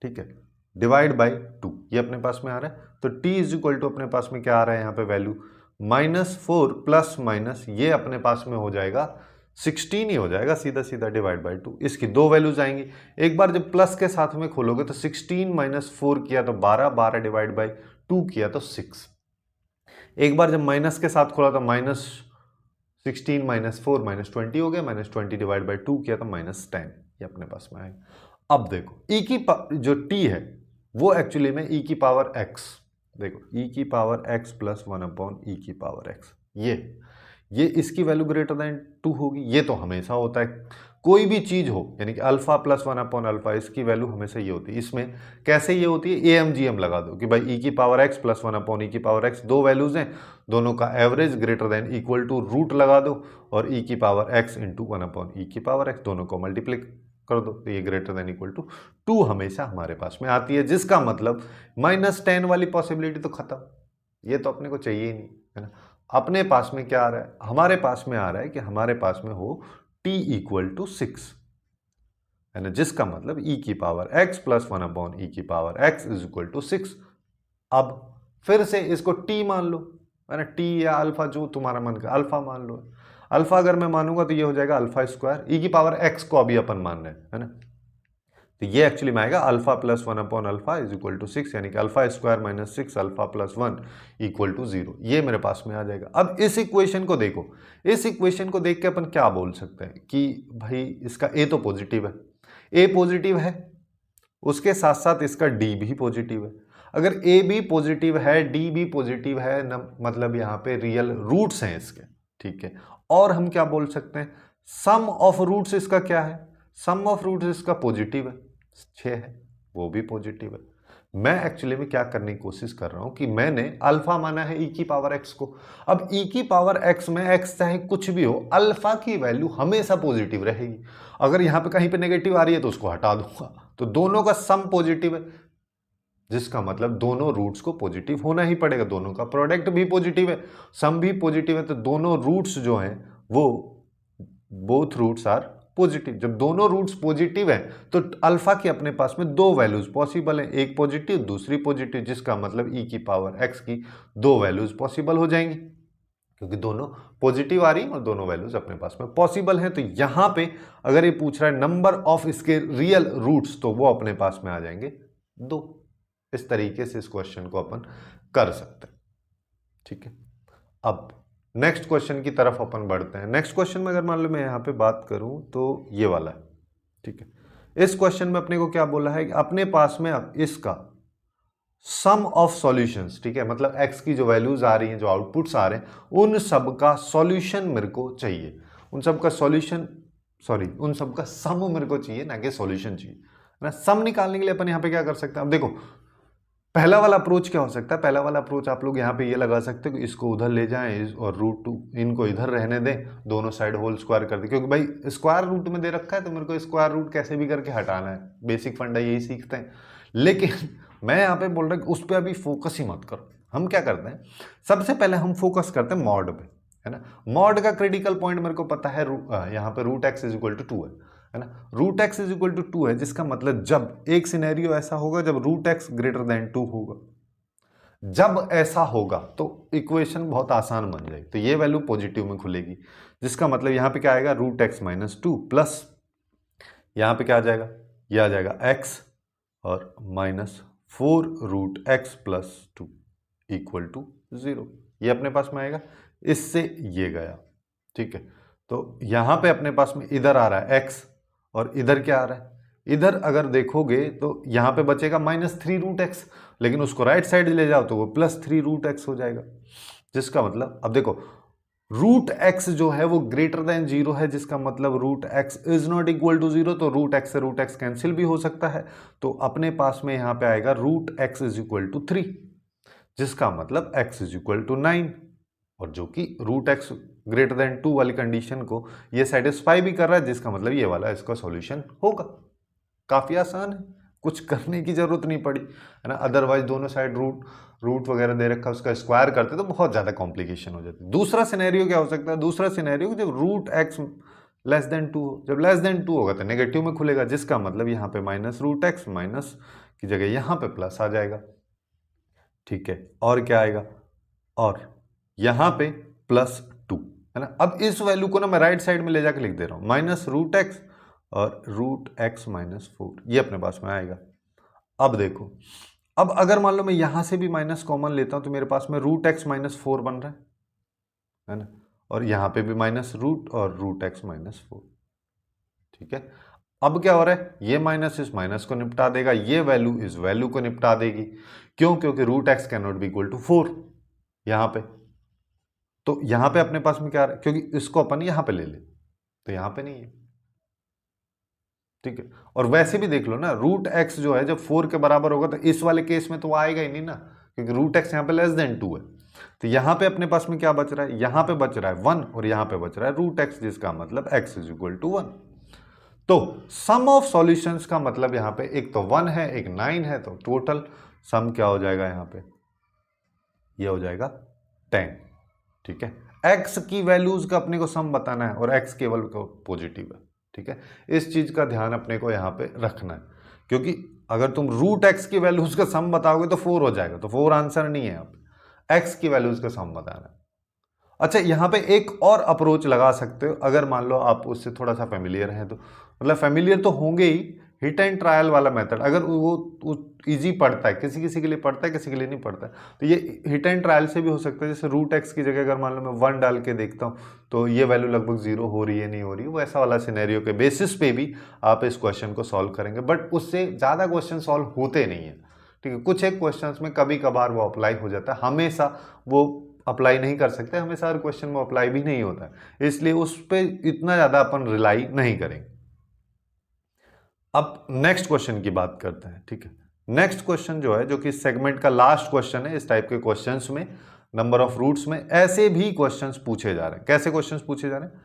ठीक है, डिवाइड बाई 2, ये अपने पास में आ रहा है। तो t इज इक्वल टू अपने पास में क्या आ रहा है यहाँ पे वैल्यू, -4 प्लस माइनस, ये अपने पास में हो जाएगा 16 ही हो जाएगा, सीधा सीधा डिवाइड बाई 2। इसकी दो वैल्यूज आएंगी, एक बार जब प्लस के साथ में खोलोगे तो 16 माइनस 4 किया तो 12, 12 डिवाइड बाई 2 किया तो 6, एक बार जब माइनस के साथ खोला तो -16 माइनस 4 -20 हो गया, -20 डिवाइड बाई 2 किया तो -10, ये अपने पास में आएगा। अब देखो e की जो t है वो एक्चुअली में e की पावर x, देखो e की power x plus 1 upon E की पावर x, ये इसकी वैल्यू ग्रेटर देन 2 होगी, ये तो हमेशा होता है, कोई भी चीज हो, यानी कि अल्फा प्लस 1 अपॉन अल्फा, इसकी वैल्यू हमेशा ये होती है। इसमें कैसे ये होती है, AMGM लगा दो कि भाई e की power x plus 1 upon E की पावर x, दो वैल्यूज हैं, दोनों का average greater than equal to root लगा दो, और e की power x into 1 upon E की पावर x, दोनों को मल्टीप्लाई कर दो, तो ये ग्रेटर देन इक्वल टू 2 हमेशा हमारे पास में आती है, जिसका मतलब -10 वाली पॉसिबिलिटी तो खत्म, ये तो अपने को चाहिए ही नहीं, है ना। अपने पास में क्या आ रहा है, हमारे पास में आ रहा है कि हमारे पास में हो t इक्वल टू 6, है ना, जिसका मतलब e की power x plus 1 upon E की power x is equal to 6। अब फिर से इसको t मान लो, है ना, t या अल्फा जो तुम्हारा मन का, अल्फा मान लो, अल्फा अगर मैं मानूंगा तो ये हो जाएगा अल्फा स्क्वायर, ई की पावर x को अभी अपन मान रहे हैं, है ना, तो ये एक्चुअली में आएगा alpha plus 1 upon alpha is equal to 6, यानी कि alpha square minus 6 alpha plus 1 equal to 0। ये मेरे पास में आ जाएगा। अब इस इक्वेशन को देखो, इस इक्वेशन को देख के अपन क्या बोल सकते हैं कि भाई इसका ए तो पॉजिटिव है, ए पॉजिटिव है, उसके साथ साथ इसका डी भी पॉजिटिव है। अगर ए भी पॉजिटिव है, डी भी पॉजिटिव है न, मतलब यहाँ पे रियल रूट्स हैं इसके, ठीक है। और हम क्या बोल सकते हैं, सम ऑफ रूट्स इसका क्या है, सम ऑफ रूट्स इसका पॉजिटिव है, 6 है, वो भी पॉजिटिव है। मैं एक्चुअली में क्या करने की कोशिश कर रहा हूं कि मैंने अल्फा माना है e की पावर x को। अब e की पावर x में x चाहे कुछ भी हो, अल्फा की वैल्यू हमेशा पॉजिटिव रहेगी। अगर यहां पे कहीं पे नेगेटिव आ रही है तो उसको हटा दूंगा, तो दोनों का सम पॉजिटिव है, जिसका मतलब दोनों रूट्स को पॉजिटिव होना ही पड़ेगा। दोनों का प्रोडक्ट भी पॉजिटिव है, सम भी पॉजिटिव है, तो दोनों रूट्स जो हैं वो बोथ रूट्स आर पॉजिटिव। जब दोनों रूट्स पॉजिटिव हैं तो अल्फा की अपने पास में दो वैल्यूज पॉसिबल हैं, एक पॉजिटिव दूसरी पॉजिटिव, जिसका मतलब e की पावर x की दो वैल्यूज पॉसिबल हो जाएंगी, क्योंकि दोनों पॉजिटिव आ रही हैं और दोनों वैल्यूज अपने पास में पॉसिबल हैं। तो यहां पे अगर ये पूछ रहा है नंबर ऑफ इसके रियल रूट्स, तो वो अपने पास में आ जाएंगे 2। इस तरीके से इस क्वेश्चन को अपन कर सकते हैं, ठीक है। अब नेक्स्ट क्वेश्चन की तरफ अपन बढ़ते हैं। नेक्स्ट क्वेश्चन में अगर मान लो मैं यहाँ पे बात करूं तो ये वाला है, ठीक है। इस क्वेश्चन में अपने को क्या बोला है कि अपने पास में अब इसका सम ऑफ सॉल्यूशंस, ठीक है, मतलब x की जो वैल्यूज आ रही हैं, जो आउटपुट्स आ रहे हैं, उन सब का सॉल्यूशन मेरे को चाहिए, उन सब का सॉल्यूशन, सॉरी उन सब का सम मेरे को चाहिए, ना कि सॉल्यूशन चाहिए ना। सम निकालने के लिए अपन यहाँ पे क्या कर सकते हैं, अब देखो पहला वाला अप्रोच क्या हो सकता है, पहला वाला अप्रोच आप लोग यहाँ पे ये लगा सकते हो कि इसको उधर ले जाएं और रूट 2 इनको इधर रहने दें, दोनों साइड होल स्क्वायर कर दें, क्योंकि भाई स्क्वायर रूट में दे रखा है तो मेरे को स्क्वायर रूट कैसे भी करके हटाना है, बेसिक फंडा यही सीखते हैं। लेकिन मैं यहाँ पे बोल रहा हूँ कि उस पर अभी फोकस ही मत करो। हम क्या करते हैं, सबसे पहले हम फोकस करते हैं मॉड पे, है ना। मॉड का क्रिटिकल पॉइंट मेरे को पता है, यहाँ पे root X is equal to 2 है ना। Root X is equal to 2 है, जिसका मतलब जब एक सिनेरियो ऐसा होगा जब रूट एक्स ग्रेटर देन 2 होगा, जब ऐसा होगा तो इक्वेशन बहुत आसान बन जाएगी। तो ये वैल्यू पॉजिटिव में खुलेगी, जिसका मतलब यहाँ पे क्या आएगा, रूट एक्स माइनस 2 प्लस यहाँ पे क्या आ जाएगा, ये आ जाएगा x और minus 4 root X plus 2 equal to 0। ये अपने पास में आएगा, इससे ये गया, ठीक है। तो यहाँ पे अपने पास में इधर आ रहा है x और इधर क्या आ रहा है, इधर अगर देखोगे तो यहाँ पे बचेगा माइनस 3 रूट एक्स, लेकिन उसको राइट साइड ले जाओ तो वो प्लस 3 रूट एक्स हो जाएगा, जिसका मतलब अब देखो रूट एक्स जो है वो ग्रेटर देन 0 है, जिसका मतलब root X is not equal to 0, तो रूट एक्स से रूट एक्स कैंसिल भी हो सकता है। तो अपने पास में यहाँ पे आएगा root X is equal to 3, जिसका मतलब x इज इक्वल टू 9, और जो कि रूट एक्स ग्रेटर देन 2 वाली कंडीशन को ये सेटिस्फाई भी कर रहा है, जिसका मतलब ये वाला इसका सॉल्यूशन होगा। काफी आसान है, कुछ करने की जरूरत नहीं पड़ी, है ना। अदरवाइज दोनों साइड रूट वगैरह दे रखा है, उसका स्क्वायर करते तो बहुत ज्यादा कॉम्प्लिकेशन हो जाती। दूसरा सिनेरियो क्या हो सकता है, दूसरा सिनेरियो जब रूट एक्स लेस देन 2 हो, जब लेस देन 2 होगा तो नेगेटिव में खुलेगा, जिसका मतलब यहाँ पे माइनस रूट एक्स, माइनस की जगह यहाँ पे प्लस आ जाएगा, ठीक है। और क्या आएगा, और यहाँ पे प्लस 2, है ना। अब इस वैल्यू को ना मैं राइट साइड में ले जाकर लिख दे रहा हूँ, माइनस रूट एक्स और रूट एक्स माइनस 4, ये अपने पास में आएगा। अब देखो, अब अगर मान लो मैं यहां से भी माइनस कॉमन लेता हूं तो मेरे पास में रूट एक्स माइनस 4 बन रहा है ना, और यहां पे भी माइनस रूट और रूट एक्स माइनस 4, ठीक है। अब क्या हो रहा है, ये माइनस इस माइनस को निपटा देगा, ये वैल्यू इस वैल्यू को निपटा देगी, क्यों, क्योंकि root X can not be equal to 4 यहां पे। तो यहां पे अपने पास में क्या आ रहा है, क्योंकि इसको अपन यहां पे ले ले तो यहां पे नहीं है, ठीक है। और वैसे भी देख लो ना, रूट एक्स जो है जब 4 के बराबर होगा तो इस वाले केस में तो आएगा ही नहीं ना, क्योंकि रूट एक्स यहाँ पे लेस देन 2 है। तो यहाँ पे अपने पास में क्या बच रहा है, यहाँ पे बच रहा है 1 और यहाँ पे बच रहा है रूट एक्स, जिसका मतलब x इज इक्वल टू 1। तो सम ऑफ सॉल्यूशंस का मतलब यहाँ पे एक तो 1 है एक 9 है, तो टोटल सम क्या हो जाएगा, यहाँ पे ये हो जाएगा 10, ठीक है। x की वैल्यूज का अपने को सम बताना है और x केवल पॉजिटिव है, ठीक है। इस चीज का ध्यान अपने को यहाँ पे रखना है, क्योंकि अगर तुम रूट एक्स की वैल्यूज का सम बताओगे तो 4 हो जाएगा, तो 4 आंसर नहीं है, यहाँ पे एक्स की वैल्यूज का सम बताना है। अच्छा, यहाँ पे एक और अप्रोच लगा सकते हो, अगर मान लो आप उससे थोड़ा सा फेमिलियर हैं तो, मतलब फेमिलियर तो होंगे ही, हिट एंड ट्रायल वाला मेथड अगर वो इजी पड़ता है, किसी किसी के लिए पड़ता है, किसी के लिए नहीं पड़ता है, तो ये हिट एंड ट्रायल से भी हो सकता है। जैसे रूट एक्स की जगह अगर मान लो मैं 1 डाल के देखता हूँ तो ये वैल्यू लगभग 0 हो रही है नहीं हो रही है, वो ऐसा वाला सिनेरियो के बेसिस पे भी आप इस क्वेश्चन को सॉल्व करेंगे। बट उससे ज़्यादा क्वेश्चन सॉल्व होते नहीं है, ठीक है। कुछ एक क्वेश्चंस में कभी कभार वो अप्लाई हो जाता है, हमेशा वो अप्लाई नहीं कर सकते, हमेशा हर क्वेश्चन में अप्लाई भी नहीं होता है, इसलिए उस पर इतना ज़्यादा अपन रिलाई नहीं करेंगे। अब नेक्स्ट क्वेश्चन की बात करते हैं, ठीक है। नेक्स्ट क्वेश्चन जो है, जो कि सेगमेंट का लास्ट क्वेश्चन है, इस टाइप के क्वेश्चंस में नंबर ऑफ रूट्स में ऐसे भी क्वेश्चंस पूछे जा रहे हैं। कैसे क्वेश्चंस पूछे जा रहे हैं?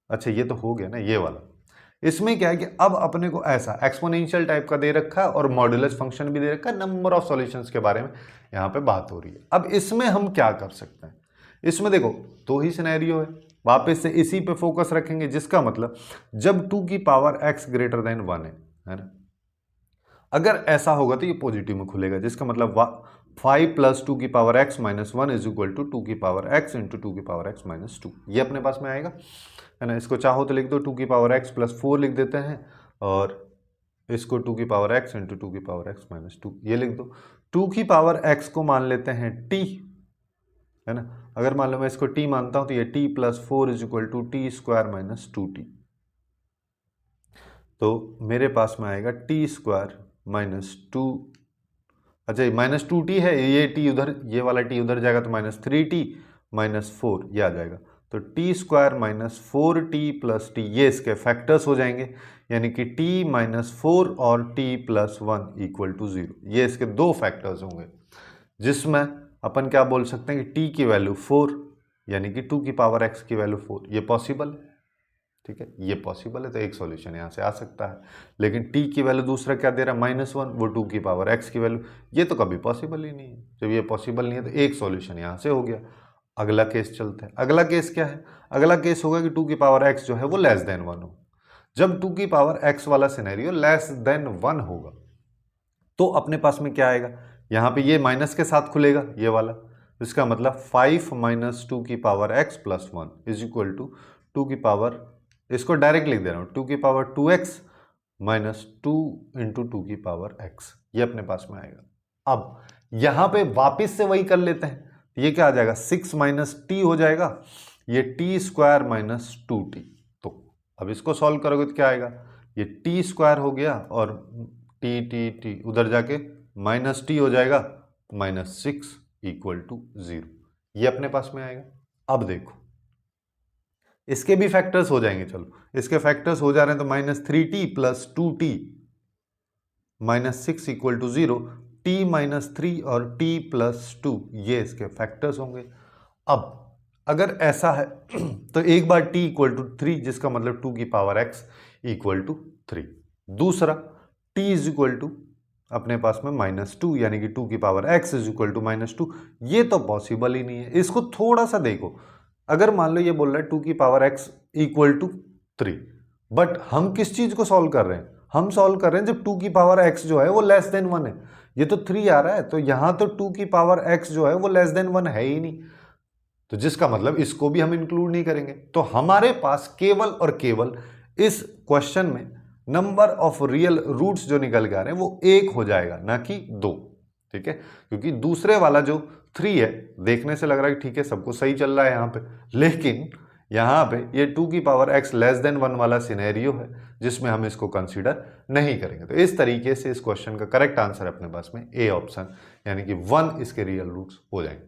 अच्छा ये तो हो गया ना ये वाला। इसमें क्या है कि अब अपने को ऐसा एक्सपोनेंशियल टाइप का दे रखा है और मॉड्यूलस फंक्शन भी दे रखा है, नंबर ऑफ सॉल्यूशंस के बारे में यहाँ पे बात हो रही है। अब इसमें हम क्या कर सकते हैं? इसमें देखो दो ही सिनेरियो है, वापस से इसी पे फोकस रखेंगे, जिसका मतलब जब 2 की पावर x ग्रेटर देन 1 है ना, अगर ऐसा होगा तो ये पॉजिटिव में खुलेगा, जिसका मतलब 5 प्लस 2 की power x minus 1 is equal to 2 की पावर x इंटू 2 की पावर x माइनस 2, ये अपने पास में आएगा, है ना। इसको चाहो तो लिख दो 2 की पावर x प्लस 4 लिख देते हैं, और इसको 2 की पावर x इंटू 2 की पावर x माइनस 2 ये लिख दो। 2 की पावर x को मान लेते हैं t, है ना। अगर मान लो मैं इसको t मानता हूं तो ये t plus 4 is equal to T square minus 2t, तो मेरे पास में आएगा टी स्क्वायर माइनस 2, अच्छा माइनस 2t है, ये t उधर, ये वाला t उधर जाएगा तो माइनस 3t माइनस 4 ये आ जाएगा, तो T square minus 4t plus T, ये इसके फैक्टर्स हो जाएंगे, यानी कि t माइनस 4 और t प्लस 1 इक्वल टू 0, ये इसके दो फैक्टर्स होंगे, जिसमें अपन क्या बोल सकते हैं कि t की वैल्यू 4 यानी कि 2 की पावर x की वैल्यू 4, ये पॉसिबल है, ठीक है, ये पॉसिबल है, तो एक सॉल्यूशन यहाँ से आ सकता है। लेकिन t की वैल्यू दूसरा क्या दे रहा है माइनस 1, वो 2 की पावर x की वैल्यू, ये तो कभी पॉसिबल ही नहीं है। जब ये पॉसिबल नहीं है तो एक सॉल्यूशन यहाँ से हो गया। अगला केस चलते हैं। अगला केस क्या है? अगला केस होगा कि 2 की पावर x जो है वो लेस देन 1 हो। जब 2 की पावर x वाला सिनेरियो लेस देन 1 होगा तो अपने पास में क्या आएगा, यहाँ पे ये माइनस के साथ खुलेगा ये वाला, इसका मतलब 5 माइनस 2 की power x plus 1 is equal to 2 की पावर, इसको डायरेक्ट लिख दे रहा हूँ, 2 की पावर 2x माइनस 2 इंटू 2 की पावर x, ये अपने पास में आएगा। अब यहाँ पे वापिस से वही कर लेते हैं, ये क्या आ जाएगा 6 माइनस टी हो जाएगा, ये टी स्क्वायर माइनस 2t, तो अब इसको सॉल्व करोगे तो क्या आएगा, ये टी स्क्वायर हो गया और टी टी टी उधर जाके माइनस टी हो जाएगा, माइनस 6 इक्वल टू 0, ये अपने पास में आएगा। अब देखो इसके भी फैक्टर्स हो जाएंगे, चलो इसके फैक्टर्स हो जा रहे हैं, तो minus 3t plus 2t minus 6 equal to 0, t minus 3 और t प्लस 2 ये इसके फैक्टर्स होंगे। अब अगर ऐसा है तो एक बार t इक्वल टू 3, जिसका मतलब 2 की पावर x इक्वल टू 3, दूसरा t इज इक्वल टू अपने पास में माइनस 2 यानी कि 2 की power x is equal to minus 2, ये तो पॉसिबल ही नहीं है। इसको थोड़ा सा देखो, अगर मान लो ये बोल रहा है 2 की power x equal to 3, but हम किस चीज को सॉल्व कर रहे हैं, हम सॉल्व कर रहे हैं जब 2 की पावर x जो है वो लेस देन 1 है, ये तो 3 आ रहा है, तो यहां तो 2 की पावर x जो है वो लेस देन 1 है ही नहीं, तो जिसका मतलब इसको भी हम इंक्लूड नहीं करेंगे। तो हमारे पास केवल और केवल इस क्वेश्चन में नंबर ऑफ रियल रूट्स जो निकल के आ रहे हैं वो 1 हो जाएगा, ना कि 2, ठीक है, क्योंकि दूसरे वाला जो 3 है देखने से लग रहा है कि ठीक है सब कुछ सही चल रहा है यहाँ पे, लेकिन यहाँ पे ये 2 की पावर x लेस देन 1 वाला सिनेरियो है जिसमें हम इसको कंसीडर नहीं करेंगे। तो इस तरीके से इस क्वेश्चन का करेक्ट आंसर अपने पास में ए ऑप्शन यानी कि 1 इसके रियल रूट्स हो जाएंगे।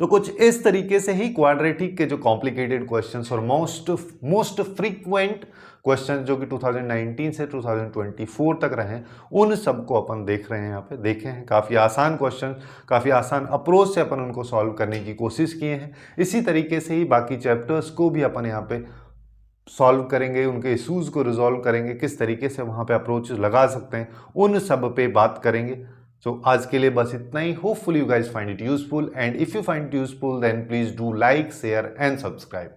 तो कुछ इस तरीके से ही क्वाड्रेटिक के जो कॉम्प्लिकेटेड क्वेश्चंस और मोस्ट फ्रीक्वेंट क्वेश्चंस जो कि 2019 से 2024 तक रहे हैं उन सबको अपन देख रहे हैं, यहाँ पे देखे हैं। काफ़ी आसान क्वेश्चन, काफ़ी आसान अप्रोच से अपन उनको सॉल्व करने की कोशिश किए हैं। इसी तरीके से ही बाकी चैप्टर्स को भी अपन यहाँ पे सॉल्व करेंगे, उनके इशूज को रिजॉल्व करेंगे, किस तरीके से वहाँ पे अप्रोच लगा सकते हैं उन सब पे बात करेंगे। So आज के लिए बस इतना ही। Hopefully you guys find it useful, and if you find it useful then please do like, share and subscribe.